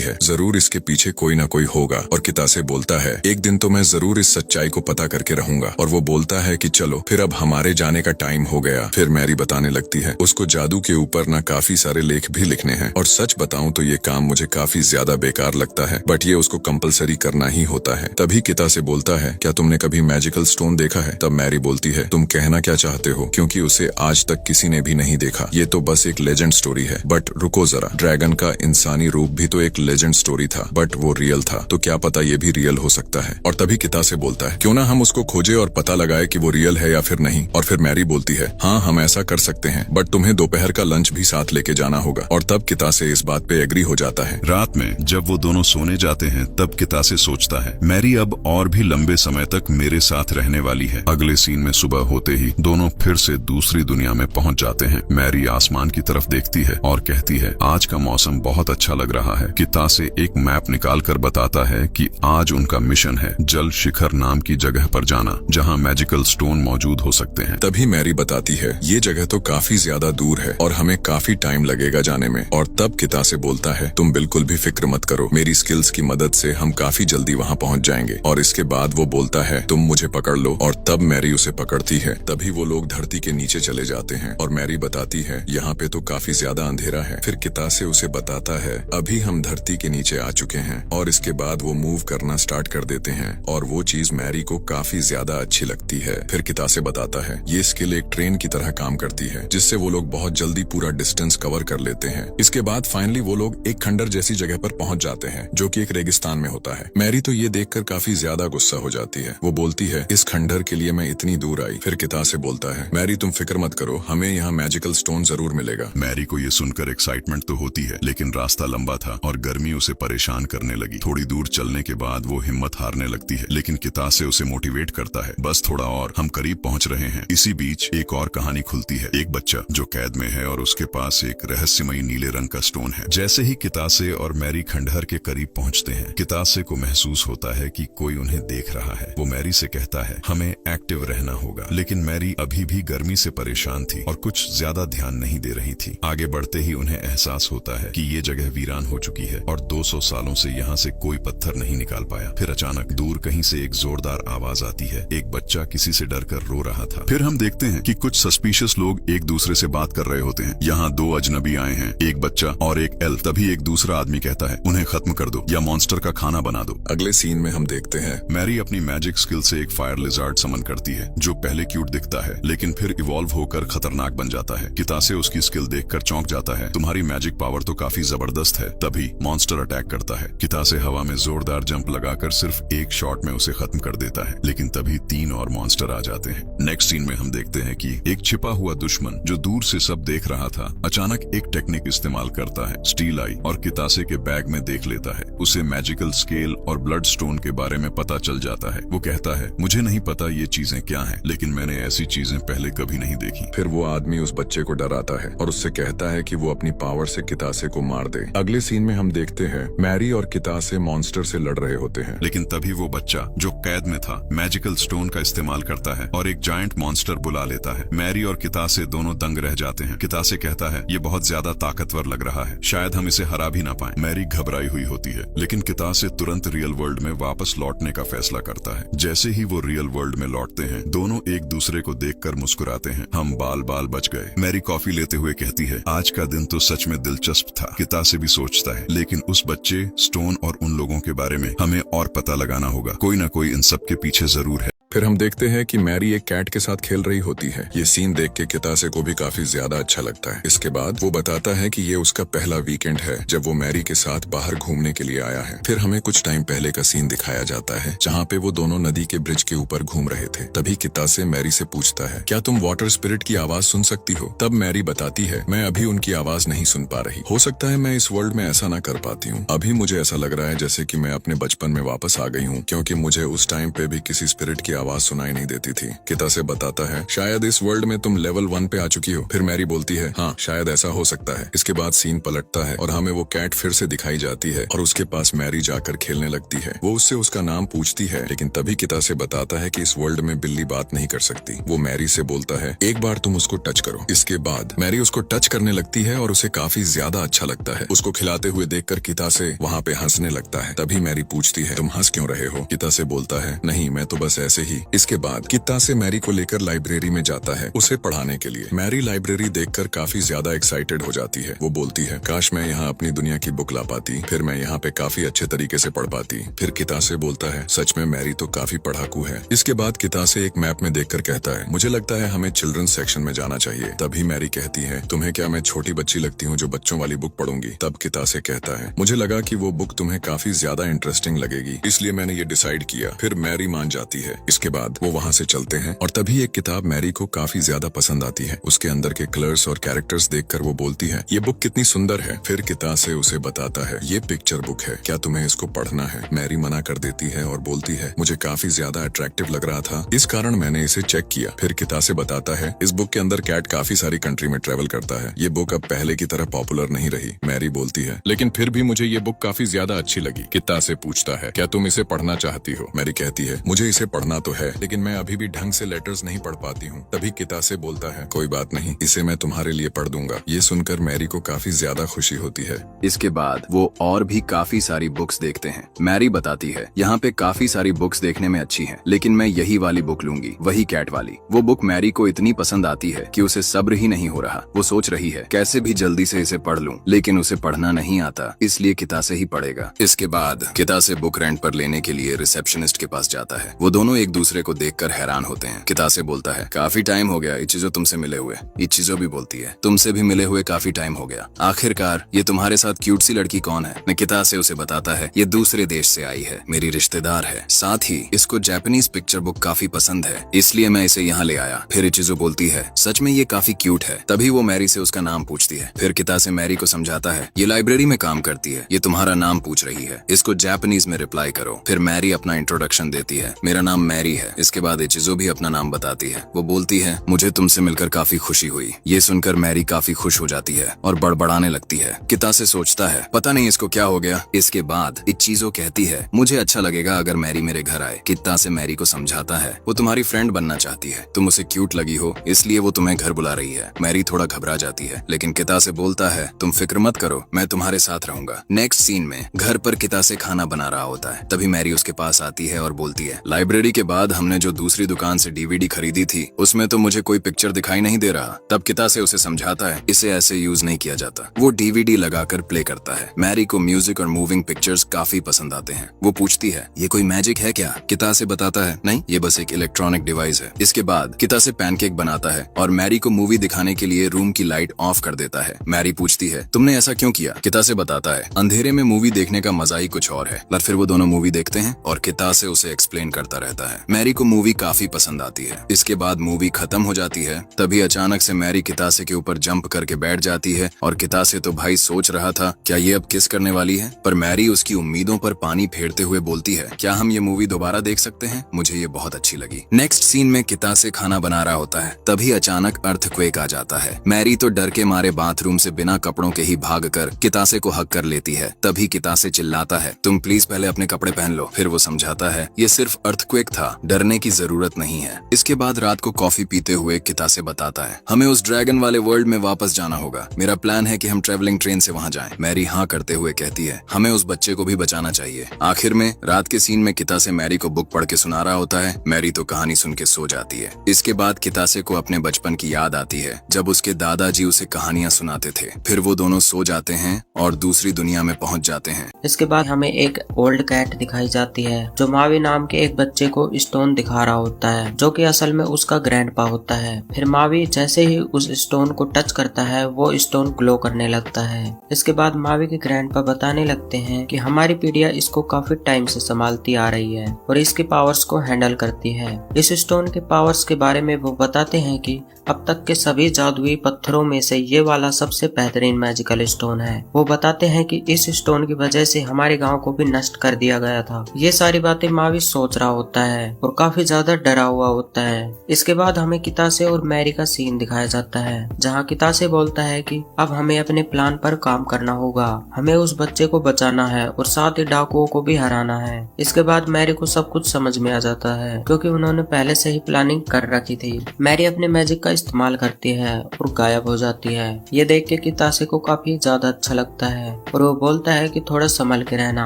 है, जरूर इसके पीछे कोई ना कोई होगा। और कितासे बोलता है, एक दिन तो मैं जरूर इस सच्चाई को पता करके रहूंगा। और वो बोलता है कि चलो फिर अब हमारे जाने का टाइम हो गया। फिर मैरी बताने लगती है, उसको जादू के ऊपर ना काफी सारे लेख भी लिखने हैं और सच बताऊं तो ये काम मुझे काफी ज्यादा बेकार लगता है, बट ये उसको कंपलसरी करना ही होता है। तभी कितासे बोलता है, क्या तुमने कभी मैजिकल स्टोन देखा है? तब मैरी बोलती है, तुम कहना क्या चाहते हो, क्योंकि उसे आज तक किसी ने भी नहीं देखा। ये तो बस एक लेजेंड स्टोरी है। बट रुको जरा, ड्रैगन का इंसानी रूप भी तो एक लेजेंड स्टोरी था, बट वो रियल था, तो क्या पता ये भी रियल हो सकता है। और तभी कितासे बोलता है, क्यों ना हम उसको खोजे और पता लगाए कि वो रियल है या फिर नहीं। और फिर मैरी बोलती है, हाँ हम ऐसा कर सकते हैं, बट तुम्हें दोपहर का लंच भी साथ लेके जाना होगा। और तब कितासे इस बात पे एग्री हो जाता है। रात में जब वो दोनों सोने जाते हैं तब कितासे सोचता है, मैरी अब और भी लंबे समय तक मेरे साथ रहने वाली है। अगले सीन में सुबह होते ही दोनों फिर से दूसरी दुनिया में पहुंच जाते हैं। मैरी आसमान की तरफ देखती है और कहती है, आज का मौसम बहुत अच्छा लग रहा है। कितासे एक मैप निकाल कर बताता है कि आज उनका मिशन है जल शिखर नाम की जगह पर जाना, जहां मैजिकल स्टोन मौजूद हो सकते हैं। तभी मैरी बताती है, ये जगह तो काफी ज्यादा दूर है और हमें काफी टाइम लगेगा जाने में। और तब कितासे बोलता है, तुम बिल्कुल भी फिक्र मत करो, मेरी स्किल्स की मदद से हम काफी जल्दी वहाँ पहुँच जाएंगे। और इसके बाद वो बोलता है, तुम मुझे पकड़ लो। और तब मैरी उसे पकड़ती है। तभी वो लोग धरती के नीचे चले जाते हैं और मैरी बताती है, यहाँ पे तो काफी ज्यादा अंधेरा है। फिर कितासे उसे बताता है, अभी हम धरती के नीचे आ चुके हैं। और इसके बाद वो मूव करना स्टार्ट कर देते हैं और वो चीज मैरी को काफी ज्यादा अच्छी लगती है। फिर कितासे बताता है, ये स्किल एक ट्रेन की तरह काम करती है, जिससे वो लोग बहुत जल्दी पूरा डिस्टेंस कवर कर लेते हैं। इसके बाद फाइनली वो लोग एक खंडर जैसी जगह पर पहुंच जाते हैं, जो कि एक रेगिस्तान में होता है। मैरी तो ये देखकर काफी ज्यादा गुस्सा हो जाती है। वो बोलती है, इस खंडर के लिए मैं इतनी दूर आई। फिर कितासे बोलता है, मैरी तुम फिक्र मत करो, हमें यहाँ मैजिकल स्टोन जरूर मिलेगा। मैरी को ये सुनकर एक्साइटमेंट तो होती है, लेकिन रास्ता लंबा था और गर्मी उसे परेशान करने लगी। थोड़ी दूर चलने के बाद वो हिम्मत हारने लगती है, लेकिन कितासे उसे मोटिवेट करता है, बस थोड़ा और, हम करीब पहुंच रहे हैं। इसी बीच एक और कहानी खुलती है। एक बच्चा जो कैद में है और उसके पास एक रहस्यमयी नीले रंग का स्टोन है। जैसे ही कितासे और मैरी खंडहर के करीब पहुंचते हैं, कितासे को महसूस होता है कि कोई उन्हें देख रहा है। वो मैरी से कहता है, हमें एक्टिव रहना होगा। लेकिन मैरी अभी भी गर्मी से परेशान थी और कुछ ज्यादा ध्यान नहीं दे रही थी। आगे बढ़ते ही उन्हें एहसास होता है कि ये जगह वीरान हो चुकी है और 200 सालों से यहाँ से कोई पत्थर नहीं निकाल पाया। फिर अचानक दूर कहीं से एक जोरदार आवाज आती है। एक बच्चा किसी से डरकर रो रहा था। फिर हम देखते हैं कि कुछ सस्पिशियस लोग एक दूसरे से बात कर रहे होते हैं। यहाँ 2 अजनबी आए हैं, एक बच्चा और एक एल्फ। तभी एक दूसरा आदमी कहता है, उन्हें खत्म कर दो या मॉन्स्टर का खाना बना दो। अगले सीन में हम देखते हैं, मैरी अपनी मैजिक स्किल से एक फायर लिजार्ड समन करती है, जो पहले क्यूट दिखता है लेकिन फिर इवॉल्व होकर खतरनाक बन जाता है। कितासे उसकी स्किल देखकर चौंक जाता है, तुम्हारी मैजिक पावर तो काफी जबरदस्त है। तभी मॉन्स्टर अटैक करता है। कितासे हवा में जोरदार जंप लगाकर सिर्फ एक शॉट में उसे खत्म कर देता है, लेकिन तभी 3 और मॉन्स्टर आ जाते हैं। नेक्स्ट सीन में हम देखते हैं कि एक छिपा हुआ दुश्मन जो दूर से सब देख रहा था, अचानक एक टेक्निक इस्तेमाल करता है, स्टील आई, और कितासे के बैग में देख लेता है। उसे मैजिकल स्केल और ब्लड स्टोन के बारे में पता चल जाता है। वो कहता है, मुझे नहीं पता ये चीजें क्या हैं, लेकिन मैंने ऐसी चीजें पहले कभी नहीं देखी। फिर वो आदमी उस बच्चे को डराता है और उससे कहता है कि वो अपनी पावर से कितासे को मार दे। अगले सीन में हम देखते हैं, मैरी और कितासे मॉन्स्टर से लड़ रहे होते हैं। लेकिन तभी वो बच्चा जो कैद में था मैजिकल स्टोन का इस्तेमाल करता है और एक जायंट मॉन्स्टर बुला लेता है। मैरी और कितासे दोनों दंग रह जाते हैं। कितासे कहता है, ये बहुत ज्यादा ताकतवर लग रहा है, शायद हम इसे हरा भी ना पाए। मैरी घबराई हुई होती है, लेकिन कितासे तुरंत रियल वर्ल्ड में वापस लौटने का फैसला करता है। जैसे ही वो रियल वर्ल्ड में लौटते हैं, दोनों एक दूसरे को देखकर मुस्कुराते हैं। हम बाल बाल बच गए। मैरी कॉफी लेते हुए कहती है, है। आज का दिन तो सच में दिलचस्प था। कितासे भी सोचता है, लेकिन उस बच्चे, स्टोन और उन लोगों के बारे में हमें और पता लगाना होगा। कोई ना कोई इन सब के पीछे जरूर है। फिर हम देखते हैं कि मैरी एक कैट के साथ खेल रही होती है। ये सीन देख के कितासे को भी काफी ज्यादा अच्छा लगता है। इसके बाद वो बताता है कि ये उसका पहला वीकेंड है जब वो मैरी के साथ बाहर घूमने के लिए आया है। फिर हमें कुछ टाइम पहले का सीन दिखाया जाता है जहाँ पे वो दोनों नदी के ब्रिज के ऊपर घूम रहे थे। तभी कितासे मैरी से पूछता है, क्या तुम वाटर स्पिरिट की आवाज सुन सकती हो? तब मैरी बताती है, मैं अभी उनकी आवाज नहीं सुन पा रही। हो सकता है मैं इस वर्ल्ड में ऐसा ना कर पाती हूँ। अभी मुझे ऐसा लग रहा है जैसे कि मैं अपने बचपन में वापस आ गई हूँ, क्योंकि मुझे उस टाइम पे भी किसी स्पिरिट की आवाज सुनाई नहीं देती थी। कितासे बताता है, शायद इस वर्ल्ड में तुम लेवल 1 पे आ चुकी हो। फिर मैरी बोलती है, हाँ शायद ऐसा हो सकता है। इसके बाद सीन पलटता है और हमें वो कैट फिर से दिखाई जाती है और उसके पास मैरी जाकर खेलने लगती है। वो उससे उसका नाम पूछती है, लेकिन तभी कितासे बताता है कि इस वर्ल्ड में बिल्ली बात नहीं कर सकती। वो मैरी से बोलता है, एक बार तुम उसको टच करो। इसके बाद मैरी उसको टच करने लगती है और उसे काफी ज्यादा अच्छा लगता है। उसको खिलाते हुए देखकर कितासे वहाँ पे हंसने लगता है। तभी मैरी पूछती है, तुम हंस क्यों रहे हो? कितासे बोलता है, नहीं मैं तो बस ऐसे ही। इसके बाद कितासे मैरी को लेकर लाइब्रेरी में जाता है उसे पढ़ाने के लिए। मैरी लाइब्रेरी देखकर काफी ज्यादा एक्साइटेड हो जाती है। वो बोलती है, काश मैं यहाँ अपनी दुनिया की बुक ला पाती, फिर मैं यहाँ पे काफी अच्छे तरीके से पढ़ पाती। फिर कितासे बोलता है, सच में मैरी तो काफी पढ़ाकू है। इसके बाद कितासे एक मैप में देखकर कहता है, मुझे लगता है हमें चिल्ड्रंस सेक्शन में जाना चाहिए। तभी मैरी कहती है, तुम्हें क्या मैं छोटी बच्ची लगती हूँ जो बच्चों वाली बुक पढ़ूंगी? तब कितासे कहता है, मुझे लगा कि वो बुक तुम्हें काफी ज्यादा इंटरेस्टिंग लगेगी, इसलिए मैंने ये डिसाइड किया। फिर मैरी मान जाती है। इसके बाद वो वहाँ से चलते हैं और तभी एक किताब मैरी को काफी ज्यादा पसंद आती है। उसके अंदर के कलर्स और कैरेक्टर्स देखकर वो बोलती है, ये बुक कितनी सुंदर है। फिर कितासे उसे बताता है, ये पिक्चर बुक है, क्या तुम्हें इसको पढ़ना है? मैरी मना कर देती है और बोलती है, मुझे काफी ज्यादा अट्रैक्टिव लग रहा था, इस कारण मैंने इसे चेक किया। फिर कितासे बताता है, इस बुक के अंदर कैट काफी सारी कंट्री में ट्रेवल करता है। ये बुक अब पहले की तरह पॉपुलर नहीं रही। मैरी बोलती है, लेकिन फिर भी मुझे ये बुक काफी ज्यादा अच्छी लगी। कितासे पूछता है, क्या तुम इसे पढ़ना चाहती हो? मैरी कहती है, मुझे इसे पढ़ना तो है, लेकिन मैं अभी भी ढंग से लेटर्स नहीं पढ़ पाती हूँ। तभी कितासे बोलता है, कोई बात नहीं, इसे मैं तुम्हारे लिए पढ़ दूंगा। ये सुनकर मैरी को काफी ज्यादा खुशी होती है। इसके बाद वो और भी काफी सारी बुक्स देखते हैं। मैरी बताती है, यहाँ पे काफी सारी बुक्स देखने में अच्छी हैं, लेकिन मैं यही वाली बुक लूंगी, वही कैट वाली। वो बुक मैरी को इतनी पसंद आती है कि उसे सब्र ही नहीं हो रहा। वो सोच रही है कैसे भी जल्दी से इसे पढ़ लूं, लेकिन उसे पढ़ना नहीं आता, इसलिए कितासे ही पढ़ेगा। इसके बाद कितासे बुक रेंट पर लेने के लिए रिसेप्शनिस्ट के पास जाता है। वो दोनों एक दूसरे को देखकर हैरान होते हैं। कितासे बोलता है, काफी टाइम हो गया इचिजो तुमसे मिले हुए। इचिजो भी बोलती है, तुमसे भी मिले हुए काफी टाइम हो गया। आखिरकार ये तुम्हारे साथ क्यूट सी लड़की कौन है? निकितासे उसे बताता है, ये दूसरे देश से आई है, मेरी रिश्तेदार है, साथ ही इसको जापानीज पिक्चर बुक काफी पसंद है, इसलिए मैं इसे यहाँ ले आया। फिर इचिजो बोलती है, सच में ये काफी क्यूट है। तभी वो मैरी से उसका नाम पूछती है। फिर कितासे मैरी को समझाता है, ये लाइब्रेरी में काम करती है, ये तुम्हारा नाम पूछ रही है, इसको जापानीज में रिप्लाई करो। फिर मैरी अपना इंट्रोडक्शन देती है, मेरा नाम मैरी है। इसके बाद इचिजो भी अपना नाम बताती है। वो बोलती है, मुझे तुमसे मिलकर काफी खुशी हुई। ये सुनकर मैरी काफी खुश हो जाती है और बड़बड़ाने लगती है। कितासे सोचता है, पता नहीं इसको क्या हो गया। इसके बाद इचिजो कहती है, मुझे अच्छा लगेगा अगर मैरी मेरे घर आए। कितासे मैरी को समझाता है, वो तुम्हारी फ्रेंड बनना चाहती है, तुम उसे क्यूट लगी हो, इसलिए वो तुम्हें घर बुला रही है। मैरी थोड़ा घबरा जाती है, लेकिन कितासे बोलता है, तुम फिक्र मत करो, मैं तुम्हारे साथ रहूंगा। नेक्स्ट सीन में घर पर कितासे खाना बना रहा होता है। तभी मैरी उसके पास आती है और बोलती है, लाइब्रेरी के बाद हमने जो दूसरी दुकान से डीवीडी खरीदी थी, उसमें तो मुझे कोई पिक्चर दिखाई नहीं दे रहा। तब कितासे उसे समझाता है, इसे ऐसे यूज नहीं किया जाता। वो डीवीडी लगाकर प्ले करता है। मैरी को म्यूजिक और मूविंग पिक्चर्स काफी पसंद आते हैं। वो पूछती है, ये कोई मैजिक है क्या? कितासे बताता है, नहीं, ये बस एक इलेक्ट्रॉनिक डिवाइस है। इसके बाद कितासे पैनकेक बनाता है और मैरी को मूवी दिखाने के लिए रूम की लाइट ऑफ कर देता है। मैरी पूछती है, तुमने ऐसा क्यों किया? कितासे बताता है, अंधेरे में मूवी देखने का मजा ही कुछ और है। फिर वो दोनों मूवी देखते हैं और कितासे उसे एक्सप्लेन करता रहता है। मैरी को मूवी काफी पसंद आती है। इसके बाद मूवी खत्म हो जाती है। तभी अचानक से मैरी कितासे के ऊपर जंप करके बैठ जाती है और कितासे तो भाई सोच रहा था क्या ये अब किस करने वाली है, पर मैरी उसकी उम्मीदों पर पानी फेरते हुए बोलती है, क्या हम ये मूवी दोबारा देख सकते हैं? मुझे ये बहुत अच्छी लगी। नेक्स्ट सीन में कितासे खाना बना रहा होता है। तभी अचानक अर्थक्वेक आ जाता है। मैरी तो डर के मारे बाथरूम से बिना कपड़ों के ही भागकर कितासे को हक कर लेती है। तभी कितासे चिल्लाता है, तुम प्लीज पहले अपने कपड़े पहन लो। फिर वो समझाता है, ये सिर्फ अर्थक्वेक था, बेटा डरने की जरूरत नहीं है। इसके बाद रात को कॉफी पीते हुए कितासे बताता है हमें उस ड्रैगन वाले वर्ल्ड में वापस जाना होगा। मेरा प्लान है कि हम ट्रेवलिंग ट्रेन से वहाँ जाएं। मैरी हाँ करते हुए कहती है हमें उस बच्चे को भी बचाना चाहिए। आखिर में रात के सीन में कितासे मैरी को बुक पढ़ के सुना रहा होता है। मैरी तो कहानी सुन के सो जाती है। इसके बाद कितासे को अपने बचपन की याद आती है जब उसके दादाजी उसे कहानियां सुनाते थे। फिर वो दोनों सो जाते हैं और दूसरी दुनिया में पहुंच जाते हैं। इसके बाद हमें एक ओल्ड कैट दिखाई जाती है जो मावी नाम के एक बच्चे को स्टोन दिखा रहा होता है जो कि असल में उसका ग्रैंडपा होता है। फिर मावी जैसे ही उस स्टोन को टच करता है वो स्टोन ग्लो करने लगता है। इसके बाद मावी के ग्रैंडपा बताने लगते हैं कि हमारी पीढ़िया इसको काफी टाइम से संभालती आ रही है और इसके पावर्स को हैंडल करती है। इस स्टोन के पावर्स के बारे में वो बताते हैं कि अब तक के सभी जादुई पत्थरों में से ये वाला सबसे बेहतरीन मैजिकल स्टोन है। वो बताते हैं कि इस स्टोन की वजह से हमारे गांव को भी नष्ट कर दिया गया था। ये सारी बातें मावी सोच रहा होता है और काफी ज्यादा डरा हुआ होता है। इसके बाद हमें कितासे और मैरी का सीन दिखाया जाता है जहाँ कितासे बोलता है कि अब हमें अपने प्लान पर काम करना होगा। हमें उस बच्चे को बचाना है और साथ ही डाकुओं को भी हराना है। इसके बाद मैरी को सब कुछ समझ में आ जाता है क्योंकि उन्होंने पहले से ही प्लानिंग कर रखी थी। मैरी अपने मैजिक का इस्तेमाल करती है और गायब हो जाती है। ये देख के कितासे को काफी ज्यादा अच्छा लगता है और वो बोलता है कि थोड़ा संभल के रहना।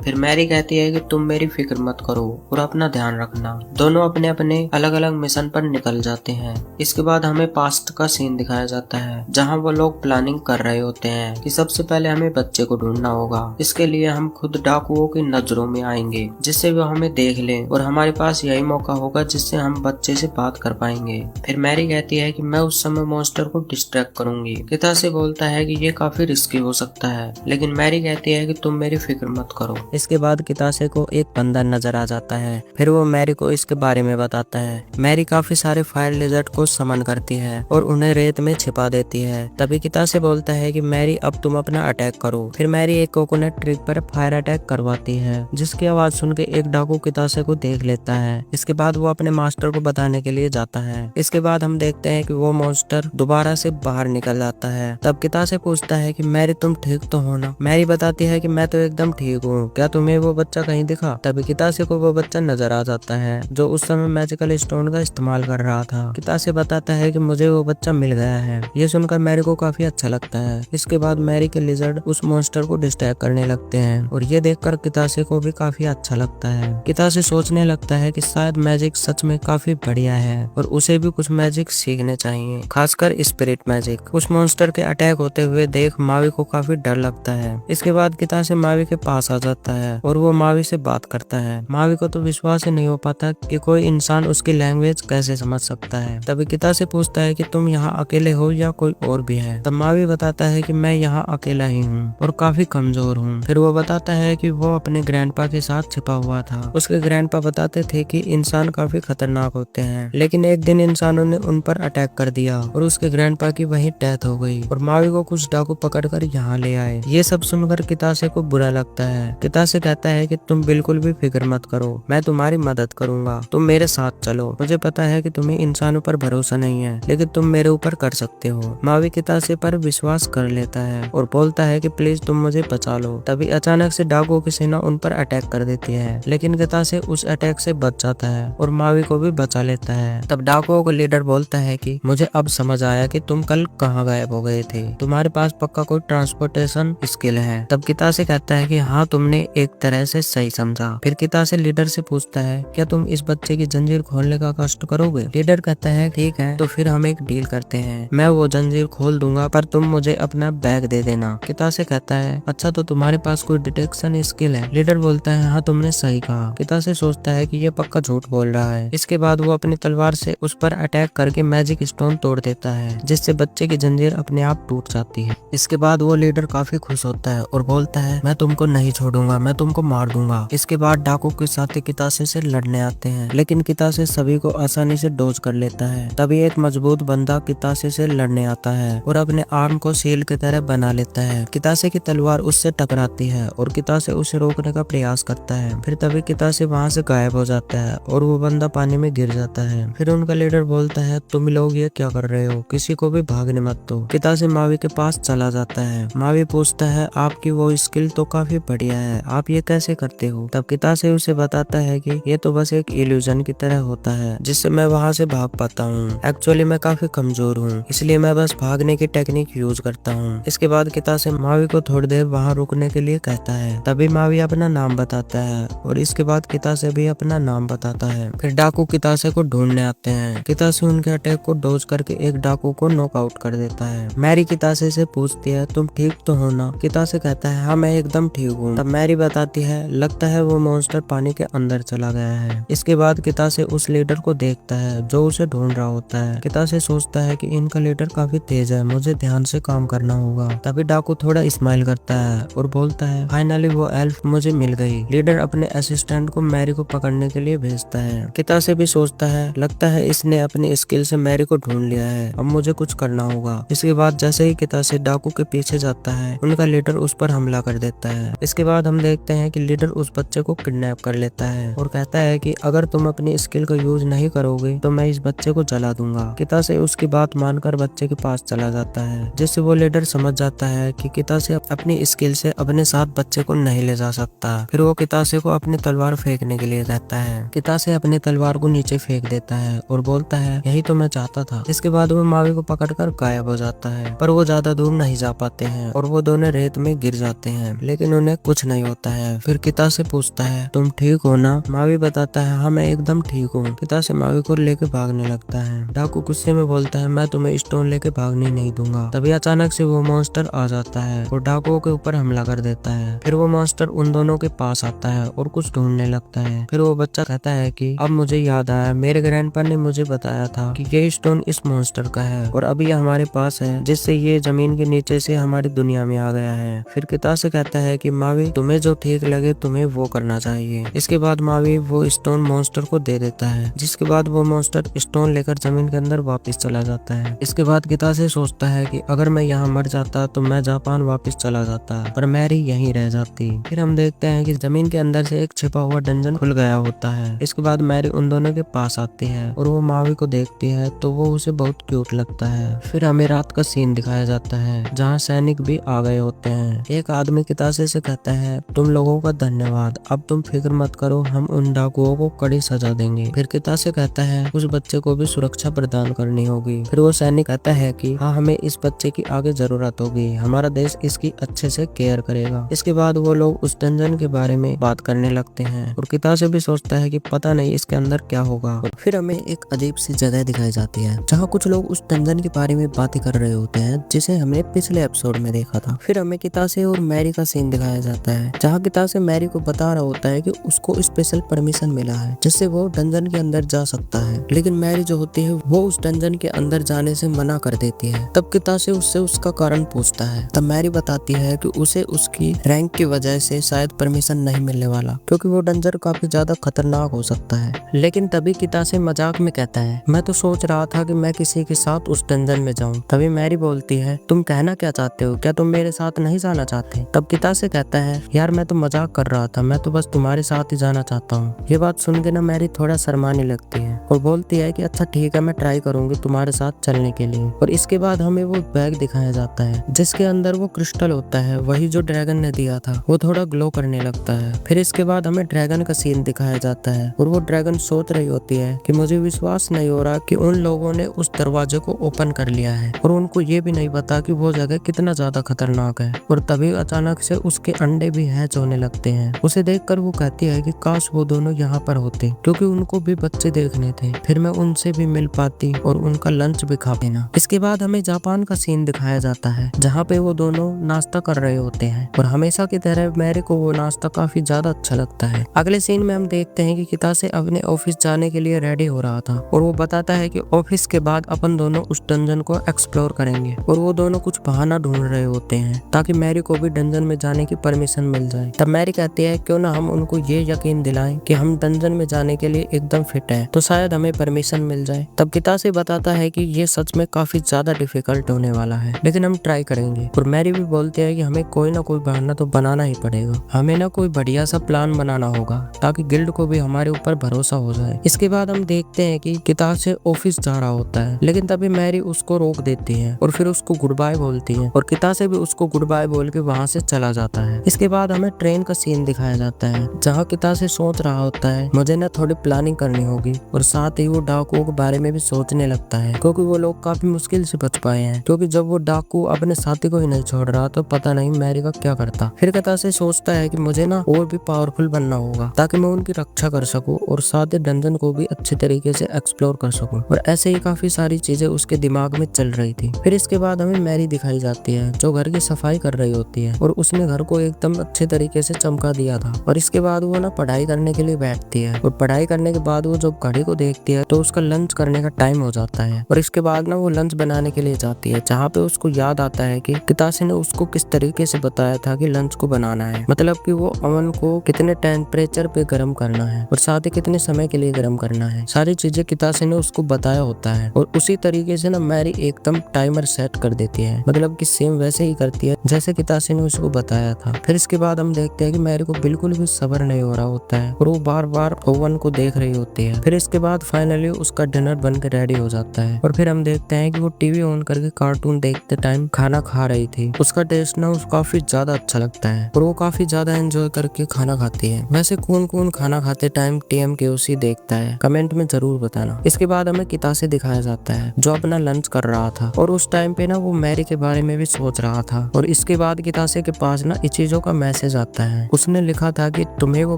फिर मैरी कहती है कि तुम मेरी फिक्र मत करो और अपना ध्यान रखना। दोनों अपने अपने अलग अलग मिशन पर निकल जाते हैं। इसके बाद हमें पास्ट का सीन दिखाया जाता है जहाँ वो लोग प्लानिंग कर रहे होते हैं कि सबसे पहले हमें बच्चे को ढूंढना होगा। इसके लिए हम खुद डाकुओं की नजरों में आएंगे जिससे वो हमें देख लें और हमारे पास यही मौका होगा जिससे हम बच्चे से बात कर पाएंगे। फिर मैरी कहती है कि मैं उस समय मॉन्स्टर को डिस्ट्रैक्ट करूंगी। कितासे बोलता है कि ये काफी रिस्की हो सकता है लेकिन मैरी कहती है कि तुम मेरी फिक्र मत करो। इसके बाद कितासे को एक बंदर नजर आ जाता है। फिर वो मैरी को इसके बारे में बताता है। मैरी काफी सारे फायर लिजर्ड को समन करती है और उन्हें रेत में छिपा देती है। तभी कितासे बोलता है कि मैरी अब तुम अपना अटैक करो। फिर मैरी एक कोकोनट ट्री पर फायर अटैक करवाती है जिसकी आवाज सुन के एक डाकू कितासे को देख लेता है। इसके बाद वो अपने मास्टर को बताने के लिए जाता है। इसके बाद हम देखते हैं कि वो मॉन्स्टर दोबारा से बाहर निकल जाता है। तब कितासे पूछता है कि मैरी तुम ठीक तो हो ना? मैरी बताती है कि मैं तो एकदम ठीक हूँ, क्या तुम्हें वो बच्चा कहीं दिखा? तभी कितासे को वो बच्चा नजर आ जाता है जो उस समय मैजिकल स्टोन का इस्तेमाल कर रहा था। कितासे बताता है कि मुझे वो बच्चा मिल गया है। ये सुनकर मैरी को काफी अच्छा लगता है। इसके बाद मैरी के लिजर्ड उस मॉन्स्टर को डिस्ट्रैक्ट करने लगते हैं और ये देखकर कितासे को भी काफी अच्छा लगता है। कितासे सोचने लगता है कि शायद मैजिक सच में काफी बढ़िया है और उसे भी कुछ मैजिक सीखने चाहिए, खासकर स्पिरिट मैजिक। उस मॉन्स्टर के अटैक होते हुए देख मावी को काफी डर लगता है। इसके बाद कितासे मावी के पास आ जाता है और वो मावी से बात करता है। मावी को तो विश्वास ही नहीं हो पाता कि कोई इंसान उसकी लैंग्वेज कैसे समझ सकता है। तभी कितासे पूछता है कि तुम यहाँ अकेले हो या कोई और भी है? तब मावी बताता है कि मैं यहाँ अकेला ही हूँ और काफी कमजोर हूँ। फिर वो बताता है कि वो अपने ग्रैंडपा के साथ छिपा हुआ था। उसके ग्रैंडपा बताते थे कि इंसान काफी खतरनाक होते हैं लेकिन एक दिन इंसानों ने उन पर अटैक कर दिया और उसके ग्रैंडपा की वहीं डेथ हो गई और मावी को कुछ डाकू पकड़कर यहाँ ले आए। ये सब सुनकर कितासे को बुरा लगता है। कितासे कहता है कि तुम बिल्कुल भी फिक्र मत करो, मैं तुम्हारी मदद करूंगा, तुम मेरे साथ चलो। मुझे पता है कि तुम्हें इंसानों पर भरोसा नहीं है लेकिन तुम मेरे ऊपर कर सकते हो। मावी कितासे पर विश्वास कर लेता है और बोलता है कि प्लीज तुम मुझे बचा लो। तभी अचानक से डाकुओं की सेना उन पर अटैक कर देती है लेकिन कितासे उस अटैक से बच जाता है और मावी को भी बचा लेता है। तब डाकुओं का लीडर बोलता है कि मुझे अब समझ आया कि तुम कल कहाँ गायब हो गए थे, तुम्हारे पास पक्का कोई ट्रांसपोर्टेशन स्किल है। तब कितासे कहता है कि हाँ तुमने एक तरह से सही समझा। फिर कितासे लीडर से पूछता है क्या तुम इस बच्चे की जंजीर खोलने का कष्ट करोगे? लीडर कहता है ठीक है तो फिर हम एक डील करते हैं, मैं वो जंजीर खोल दूंगा पर तुम मुझे अपना बैग दे देना। कितासे कहता है अच्छा तो तुम्हारे पास कोई डिटेक्शन स्किल है? लीडर बोलता है हाँ तुमने सही कहा। कितासे सोचता है कि ये पक्का झूठ बोल रहा है। इसके बाद वो अपनी तलवार से उस पर अटैक करके मैजिक स्टोन तोड़ देता है जिससे बच्चे की जंजीर अपने आप टूट जाती है। इसके बाद वो लीडर काफी खुश होता है और बोलता है मैं तुमको नहीं छोड़ूंगा, मैं तुमको मार दूंगा। इसके बाद डाकू के साथी कितासे से लड़ने आते हैं लेकिन कितासे सभी को आसानी से डोज कर लेता है। तभी एक मजबूत बंदा कितासे से लड़ने आता है और अपने आर्म को शील्ड की तरह बना लेता है। कितासे की तलवार उससे टकराती है और कितासे उसे रोकने का प्रयास करता है। फिर तभी कितासे वहाँ से गायब हो जाता है और वो बंदा पानी में गिर जाता है। फिर उनका लीडर बोलता है तुम लोग ये क्या कर रहे हो, किसी को भी भागने मत दो। कितासे मावी के पास चला जाता है। मावी पूछता है आपकी वो स्किल तो काफी बढ़िया है, आप ये कैसे करते हो? तब कितासे उसे बताता है कि ये तो बस से एक इल्यूजन की तरह होता है जिससे मैं वहाँ से भाग पाता हूँ। एक्चुअली मैं काफी कमजोर हूँ, इसलिए मैं बस भागने की टेक्निक यूज करता हूँ। इसके बाद कितासे मावी को थोड़ी देर वहाँ रुकने के लिए कहता है। तभी मावी अपना नाम बताता है और इसके बाद कितासे भी अपना नाम बताता है। फिर डाकू कितासे को ढूंढने आते हैं। कितासे उनके अटैक को डोज करके एक डाकू को नॉकआउट कर देता है। मैरी कितासे से पूछती है तुम ठीक तो हो ना? कितासे कहता है हाँ मैं एकदम ठीक हूँ। तब मैरी बताती है लगता है वो मॉन्स्टर पानी के अंदर चला गया है। इसके बाद कितासे उस लीडर को देखता है जो उसे ढूंढ रहा होता है। कितासे सोचता है कि इनका लीडर काफी तेज है, मुझे ध्यान से काम करना होगा। तभी डाकू थोड़ा स्माइल करता है और बोलता है फाइनली वो एल्फ मुझे मिल गई। लीडर अपने असिस्टेंट को मैरी को पकड़ने के लिए भेजता है। कितासे भी सोचता है लगता है इसने अपनी स्किल से मैरी को ढूंढ लिया है, अब मुझे कुछ करना होगा। इसके बाद जैसे ही कितासे डाकू के पीछे जाता है उनका लीडर उस पर हमला कर देता है। इसके बाद हम देखते हैं कि लीडर उस बच्चे को किडनैप कर लेता है और कहता है कि अगर तुम अपनी स्किल का यूज नहीं करोगे तो मैं इस बच्चे को जला दूंगा। कितासे उसकी बात मानकर बच्चे के पास चला जाता है, जिससे वो लीडर समझ जाता है कि कितासे अपनी स्किल से अपने साथ बच्चे को नहीं ले जा सकता। फिर वो कितासे को अपनी तलवार फेंकने के लिए कहता है। कितासे अपनी तलवार को नीचे फेंक देता है और बोलता है यही तो मैं चाहता था। इसके बाद वो मावी को पकड़कर गायब हो जाता है, पर वो ज्यादा दूर नहीं जा पाते हैं और वो दोनों रेत में गिर जाते हैं, लेकिन उन्हें कुछ नहीं होता है। फिर कितासे पूछता है तुम ठीक हो ना? मावी बताता है हाँ मैं एकदम ठीक हूँ। कितासे मावी को लेके भागने लगता है। डाकू गुस्से में बोलता है मैं तुम्हें स्टोन लेके भागने नहीं दूंगा। तभी अचानक से वो मॉन्स्टर आ जाता है और डाकुओं के ऊपर हमला कर देता है। फिर वो मॉन्स्टर उन दोनों के पास आता है और कुछ ढूंढने लगता है। फिर वो बच्चा कहता है कि अब मुझे याद आया, मेरे ग्रैंडपा ने मुझे बताया था कि ये स्टोन इस मॉन्स्टर का है और अभी ये हमारे पास है, जिससे ये जमीन के नीचे से हमारी दुनिया में आ गया है। फिर कितासे कहता है कि मावी तुम्हें जो ठीक लगे तुम्हें वो करना चाहिए। इसके बाद मावी वो स्टोन मॉन्स्टर को दे देता है, जिसके बाद वो मॉन्स्टर स्टोन लेकर जमीन के अंदर वापस चला जाता है। इसके बाद कितासे सोचता है कि अगर मैं यहाँ मर जाता तो मैं जापान वापस चला जाता, पर मैरी यहीं रह जाती। फिर हम देखते हैं कि जमीन के अंदर से एक छिपा हुआ डंजन खुल गया होता है। इसके बाद मैरी उन दोनों के पास आती है और वो मावी को देखती है तो वो उसे बहुत क्यूट लगता है। फिर हमें रात का सीन दिखाया जाता है जहाँ सैनिक भी आ गए होते हैं। एक आदमी कितासे से कहता है तुम लोगों का धन्यवाद, अब तुम फिक्र मत करो, हम उन डाकुओं को कड़ी सजा देंगे। फिर कितासे कहता है उस बच्चे को भी सुरक्षा प्रदान करनी होगी। फिर वो सैनिक कहता है कि हाँ हमें इस बच्चे की आगे जरूरत होगी, हमारा देश इसकी अच्छे से केयर करेगा। इसके बाद वो लोग उस डंजन के बारे में बात करने लगते हैं और कितासे भी सोचता है कि पता नहीं इसके अंदर क्या होगा। फिर हमें एक अजीब सी जगह दिखाई जाती है जहाँ कुछ लोग उस डंजन के बारे में बातें कर रहे होते हैं, जिसे हमने पिछले एपिसोड में देखा था। फिर हमें कितासे और मैरी का सीन दिखाया जाता है जहाँ कितासे मैरी को बता रहा होता है कि उसको स्पेशल परमिशन मिला है जिससे वो डंजन के अंदर जा सकता है, लेकिन मैरी जो होती है वो उस डंजन के अंदर जाने से मना कर देती है। तब कितासे उससे उसका कारण पूछता है। तब मैरी बताती है कि उसे उसकी रैंक की वजह से शायद परमिशन नहीं मिलने वाला, क्योंकि वो डंजन काफी ज्यादा खतरनाक हो सकता है। लेकिन तभी कितासे मजाक में कहता है मैं तो सोच रहा था कि मैं किसी के साथ उस डंजन में जाऊं। तभी मैरी बोलती है तुम कहना क्या चाहते हो, क्या तुम मेरे साथ नहीं जाना चाहते? तब कितासे कहता है यार मैं तो मजाक कर रहा था, मैं तो बस तुम्हारे साथ ही जाना चाहता हूँ। ये बात सुन के ना मैरी थोड़ा शर्माने लगती है और बोलती है कि अच्छा ठीक है, मैं ट्राई करूंगी तुम्हारे साथ चलने के लिए। और इसके बाद हमें वो बैग दिखाया जाता है जिसके अंदर वो क्रिस्टल होता है, वही जो ड्रैगन ने दिया था। वो थोड़ा ग्लो करने लगता है। फिर इसके बाद हमें ड्रैगन का सीन दिखाया जाता है और वो ड्रैगन सोच रही होती है कि मुझे विश्वास नहीं हो रहा कि उन लोगों ने उस दरवाजे को ओपन कर लिया है और उनको ये भी नहीं पता कि वो जगह कितना ज्यादा खतरनाक है। और तभी अचानक से उसके अंडे भी हैच होने लगते हैं। उसे देखकर वो कहती है कि काश वो दोनों यहाँ पर होते, क्योंकि उनको भी बच्चे देखने थे, फिर मैं उनसे भी मिल पाती और उनका लंच भी खा लेना। इसके बाद हमें जापान का सीन दिखाया जाता है जहाँ पे वो दोनों नाश्ता कर रहे होते हैं और हमेशा की तरह मैरी को वो नाश्ता काफी ज्यादा अच्छा लगता है। अगले सीन में हम देखते हैं कि कितासे अपने ऑफिस जाने के लिए रेडी हो रहा था और वो बताता है कि ऑफिस के बाद अपन दोनों उस डंजन को एक्सप्लोर करेंगे और वो दोनों कुछ बहाना ढूंढ रहे होते हैं ताकि मैरी को भी डंजन में जाने की परमिशन मिल जाए। तब मैरी कहती है क्यों ना हम उनको ये यकीन दिलाएं कि हम डंजन में जाने के लिए एकदम फिट है, तो शायद हमें परमिशन मिल जाए। तब कितासे बताता है कि ये सच में काफी ज्यादा डिफिकल्ट होने वाला है, लेकिन हम ट्राई करेंगे। और मैरी भी बोलती है कि हमें कोई ना कोई बहाना तो बनाना ही पड़ेगा, हमें ना कोई बढ़िया सा प्लान बनाना होगा ताकि गिल्ड को भी हमारे ऊपर भरोसा हो जाए। इसके बाद हम देखते हैं कि कितासे ऑफिस जा रहा होता है, लेकिन तभी मैरी उसको रोक देती है और फिर उसको गुड बाय बोलती है और कितासे भी उसको गुड बाय बोल के वहाँ से चला जाता है। इसके बाद हमें ट्रेन का सीन दिखाया जाता है जहाँ कितासे सोच रहा होता है है मुझे ना थोड़ी प्लानिंग करनी होगी, और साथ ही वो डाकुओं के बारे में भी सोचने लगता है क्योंकि वो लोग काफी मुश्किल से बच पाए हैं, क्योंकि जब वो डाकू अपने साथी को ही नहीं छोड़ रहा तो पता नहीं मैरी का क्या करता। फिर कितासे सोचता है कि मुझे ना और भी पावरफुल बनना होगा ताकि मैं उनकी रक्षा कर सकूं और साथ ही डंजन को भी अच्छे तरीके से एक्सप्लोर कर सकूं, और ऐसे ही काफी सारी चीजें उसके दिमाग में चल रही थी। फिर इसके बाद हमें मैरी दिखाई जाती है जो घर की सफाई कर रही होती है, और उसने घर को एकदम अच्छे तरीके से चमका दिया था। और इसके बाद वो ना पढ़ाई करने के लिए बैठती है, और पढ़ाई करने के बाद वो जब घड़ी को देखती है तो उसका लंच करने का टाइम हो जाता है, और इसके बाद ना वो लंच बनाने के लिए जाती है, जहाँ पे उसको याद आता है कि कितासे ने उसको किस तरीके से बताया था कि लंच को बनाना है, मतलब कि वो अवन को कितने टेम्परेचर पे गर्म करना है और साथ ही कितने समय के लिए गर्म करना है। सारी चीजें कितासे ने उसको बताया होता है, और उसी तरीके से ना मैरी एकदम टाइमर सेट कर देती है, मतलब कि सेम वैसे ही करती है जैसे कितासे ने उसको बताया था। फिर इसके बाद हम देखते हैं कि मैरी को बिल्कुल भी सब्र नहीं हो रहा होता है, और वो बार बार ओवन को देख रही होती है। फिर इसके बाद फाइनली उसका डिनर बन के रेडी हो जाता है, और फिर हम देखते हैं कि वो टीवी ऑन करके कार्टून देखते टाइम खाना खा रही थी। उसका टेस्ट ना उसको काफी ज्यादा अच्छा लगता है, और वो काफी ज्यादा एंजॉय करके खाना खाती है। वैसे कौन कौन खाना खाते टाइम TMKOC देखता है, कमेंट में जरूर बताना। इसके बाद हमें कितासे दिखाया जाता है जो अपना लंच कर रहा था, और उस टाइम पे ना वो मैरी के बारे में भी सोच रहा था। और इसके बाद कितासे के पास ना इचीजो का मैसेज आता है। उसने लिखा था कि तुम्हें वो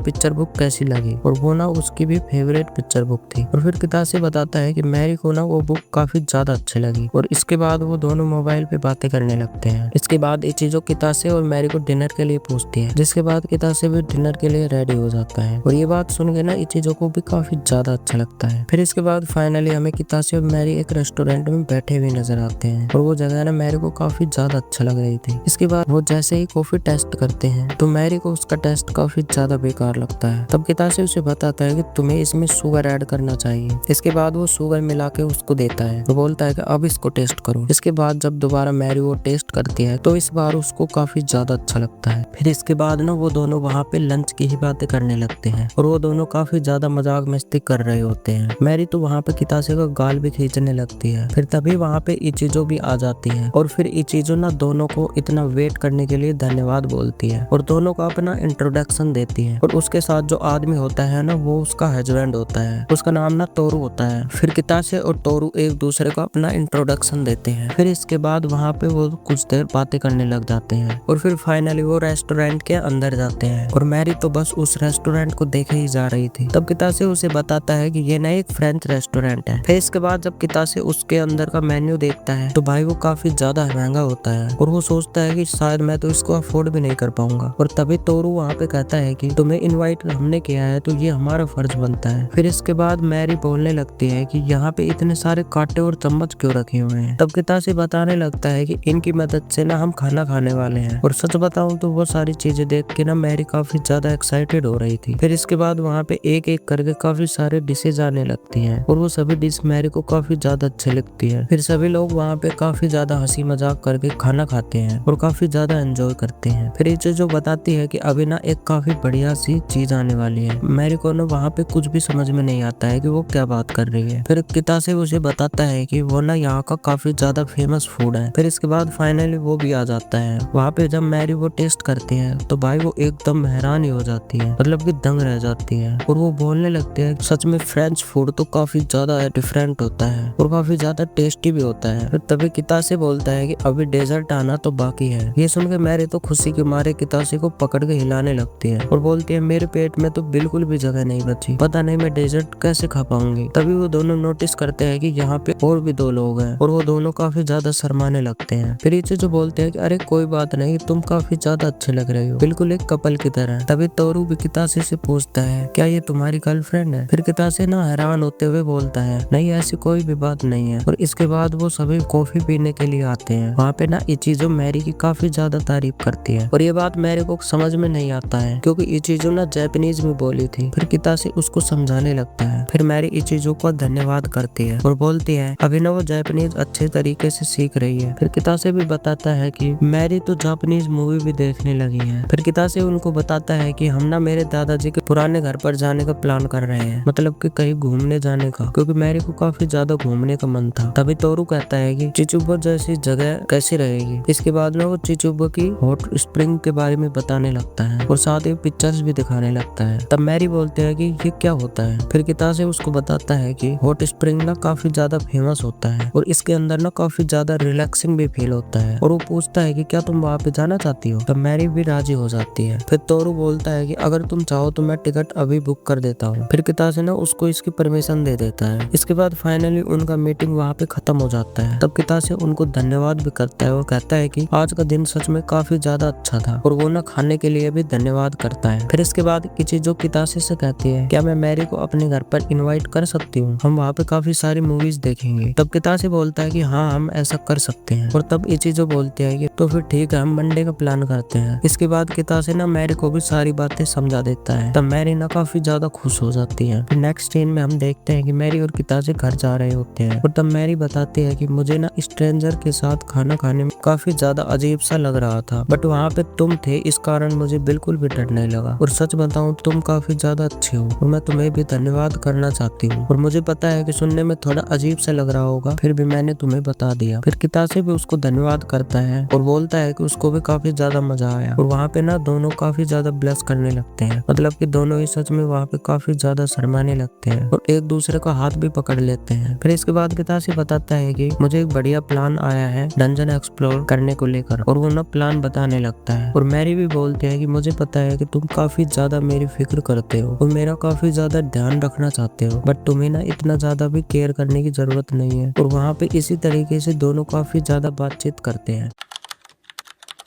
पिक्चर बुक कैसी लगी, और वो ना उसकी भी फेवरेट पिक्चर बुक थी। और फिर कितासे बताता है कि मैरी को ना वो बुक काफी ज्यादा अच्छी लगी, और इसके बाद वो दोनों मोबाइल पे बातें करने लगते हैं। इसके बाद इचीजो कितासे और मैरी को डिनर के लिए पूछती है, जिसके बाद कितासे भी डिनर के लिए रेडी हो जाता है, और ये बात सुन के ना इचीजो को भी काफी ज्यादा अच्छा लगता है। फिर इसके बाद फाइनली हमें कितासे और मैरी एक रेस्टोरेंट में बैठे हुए नजर आते हैं, और वो जगह ना मैरी को काफी ज्यादा अच्छा लग रही थी। इसके बाद वो जैसे ही कॉफी टेस्ट करते हैं तो मैरी को उसका टेस्ट काफी ज्यादा बेकार लगता है। तब कितासे उसे बताता है कि तुम्हें इसमें शुगर ऐड करना चाहिए। इसके बाद वो शुगर मिला के उसको देता है, वो बोलता है कि अब इसको टेस्ट करो। इसके बाद जब दोबारा मैरी वो टेस्ट करती है तो इस बार उसको काफी ज्यादा अच्छा लगता है। फिर इसके बाद ना वो दोनों वहाँ पे लंच की ही बातें करने लगते हैं, और वो दोनों काफी ज्यादा मजाक मस्ती कर रहे होते हैं। मैरी तो वहाँ पे कितासे का गाल भी खींचने लगती है। फिर तभी वहाँ पे इचीजो भी आ जाती है, और फिर इचीजो ना दोनों को इतना वेट करने के लिए धन्यवाद बोलती है, और दोनों को अपना इंट्रोडक्शन देती है। और उसके साथ जो आदमी होता है ना वो उसका हस्बैंड होता है, उसका नाम ना तोरू होता है। फिर कितासे और तोरू एक दूसरे को अपना इंट्रोडक्शन देते हैं। फिर इसके बाद वहाँ पे वो कुछ देर बातें करने लग जाते हैं, और फिर फाइनली वो रेस्टोरेंट के अंदर जाते हैं, और मैरी तो बस उस रेस्टोरेंट को देखे ही जा रही थी। तब कितासे उसे बताता है कि ये ना एक फ्रेंच रेस्टोरेंट है। फिर इसके बाद जब कितासे उसके अंदर का मेन्यू देखता है तो भाई वो काफी ज्यादा महंगा होता है, और वो सोचता है कि शायद मैं तो इसको अफोर्ड भी नहीं कर पाऊंगा। और तभी तोरू वहाँ पे कहता है कि तुम्हें इनवाइट हमने किया है तो ये हमारा फर्ज बनता है। फिर इसके बाद मैरी बोलने लगती है कि यहाँ पे इतने सारे कांटे और चम्मच क्यों रखे हुए हैं। तब कितासे बताने लगता है कि इनकी मदद से ना हम खाना खाने वाले हैं, और सच बताऊं तो वो सारी चीजें देख के ना मैरी काफी ज्यादा एक्साइटेड हो रही थी। फिर इसके बाद वहाँ पे एक एक करके काफी सारे डिशेज आने लगती हैं, और वो सभी डिश मैरी को काफी ज्यादा अच्छी लगती है। फिर सभी लोग वहाँ पे काफी ज्यादा हंसी मजाक करके खाना खाते हैं और काफी ज्यादा एंजॉय करते हैं। फिर ये जो बताती है कि अभी ना एक काफी बढ़िया सी चीज आने वाली है। मैरी को ना वहाँ पे कुछ भी समझ में नहीं आता है कि वो क्या बात कर रही है। फिर कितासे उसे बताता है कि वो ना यहाँ का काफी ज्यादा फेमस फूड है। फिर इसके बाद फाइनली वो भी आ जाता है वहाँ पे। जब मैरी वो टेस्ट करती है तो भाई वो एकदम हैरान ही हो जाती है, मतलब कि दंग रह जाती है, और वो बोलने लगती है सच में फ्रेंच फूड तो काफी ज्यादा डिफरेंट होता है और काफी ज्यादा टेस्टी भी होता है। फिर तभी कितासे बोलता है कि अभी डेजर्ट आना तो बाकी है। ये सुन के मैरी तो खुशी के मारे कितासे को पकड़ के हिलाने लगती है और बोलती है मेरे पेट में तो बिल्कुल भी जगह नहीं बची, पता नहीं मैं डेजर्ट कैसे खा पाऊंगी। तभी वो दोनों नोटिस करते हैं कि यहाँ पे और भी दो लोग हैं, और वो दोनों काफी ज्यादा शर्माने लगते हैं। फिर ये जो बोलते हैं कि अरे कोई बात नहीं, तुम काफी ज्यादा अच्छे लग रहे हो, बिल्कुल एक कपल की तरह। तभी तोरू भी कितासे से पूछता है क्या ये तुम्हारी गर्लफ्रेंड है। फिर कितासे ना हैरान होते हुए बोलता है नहीं ऐसी कोई भी बात नहीं है। और इसके बाद वो सभी कॉफी पीने के लिए आते हैं। वहाँ पे ना इचीजो मैरी की काफी ज्यादा तारीफ करती है, और ये बात मैरी को समझ में नहीं आता है क्योंकि इचीजो ना जापानीज में बोली थी। फिर कितासे उसको समझाने लगता है। फिर मैरी इचीजो को धन्यवाद करती है और बोलती है अभी ना वो जापानीज अच्छे तरीके से सीख रही है। फिर कितासे भी बताता है कि मैरी तो जापानीज मूवी भी देखने लगी है। फिर कितासे उनको बताता है कि हम ना मेरे दादाजी के पुराने घर पर जाने का प्लान कर रहे हैं, मतलब कि कहीं घूमने जाने का, क्योंकि मैरी को काफी ज्यादा घूमने का मन था। तभी तोरू कहता है कि चिचुबो जैसी जगह कैसी रहेगी। इसके बाद में वो चिचुबो की हॉट स्प्रिंग के बारे में बताने लगता है और साथ ही पिक्चर्स भी दिखाने लगता है। तब मैरी बोलते हैं कि ये क्या होता है। फिर कितासे उसको बताता है कि हॉट स्प्रिंग ना काफी ज्यादा फेमस होता है और इसके अंदर ना काफी ज्यादा रिलैक्सिंग भी फील होता है। और वो पूछता है कि क्या तुम वहाँ पे जाना चाहती हो। तब मैरी भी राजी हो जाती है। फिर तोरू बोलता है कि अगर तुम चाहो तो मैं टिकट अभी बुक कर देता हूँ। फिर कितासे ना उसको इसकी परमिशन दे देता है। इसके बाद फाइनली उनका मीटिंग वहाँ पे खत्म हो जाता है। तब कितासे उनको धन्यवाद भी करता है और कहता है कि आज का दिन सच में काफी ज्यादा अच्छा था और वो ना खाने के लिए भी धन्यवाद करता है। फिर इसके बाद इची जो कितासे से कहती है क्या मैं मैरी को अपने घर पर इनवाइट कर सकती हूँ, हम वहाँ पे काफी सारी मूवीज देखेंगे। तब कितासे बोलता है कि हाँ हम ऐसा कर सकते हैं। और तब इची जो बोलती है कि तो फिर ठीक है हम मंडे का प्लान करते हैं। इसके बाद कितासे ना मैरी को भी सारी बातें समझा देता है। तब मैरी ना काफी ज्यादा खुश हो जाती है। फिर नेक्स्ट सीन में हम देखते हैं कि मैरी और कितासे घर जा रहे होते हैं और तब मैरी बताती है कि मुझे ना स्ट्रेंजर के साथ खाना खाने में काफी ज्यादा अजीब सा लग रहा था, बट वहाँ पे तुम थे इस कारण मुझे बिल्कुल भी डर नहीं लगा। और सच बताऊं तुम काफी ज्यादा अच्छे हो और मैं तुम्हें भी धन्यवाद करना चाहती हूँ। और मुझे पता है कि सुनने में थोड़ा अजीब सा लग रहा होगा, फिर भी मैंने तुम्हें बता दिया। फिर कितासे भी उसको धन्यवाद करता है और बोलता है कि उसको भी काफी ज्यादा मजा आया। और वहाँ पे ना दोनों काफी ज्यादा ब्लश करने लगते हैं, मतलब कि दोनों ही सच में वहाँ पे काफी ज्यादा शर्माने लगते हैं और एक दूसरे का हाथ भी पकड़ लेते हैं। फिर इसके बाद कितासे बताता है कि मुझे एक बढ़िया प्लान आया है डंजन एक्सप्लोर करने को लेकर, और वो ना प्लान बताने लगता है। और मैरी भी बोलती है कि मुझे पता है कि तुम काफी ज्यादा मेरी फिक्र करते हो और मेरा काफी ज्यादा ध्यान रखना चाहते हो, बट तुम्हें ना इतना ज्यादा भी केयर करने की जरूरत नहीं है। और वहाँ पे इसी तरीके से दोनों काफी ज्यादा बातचीत करते हैं।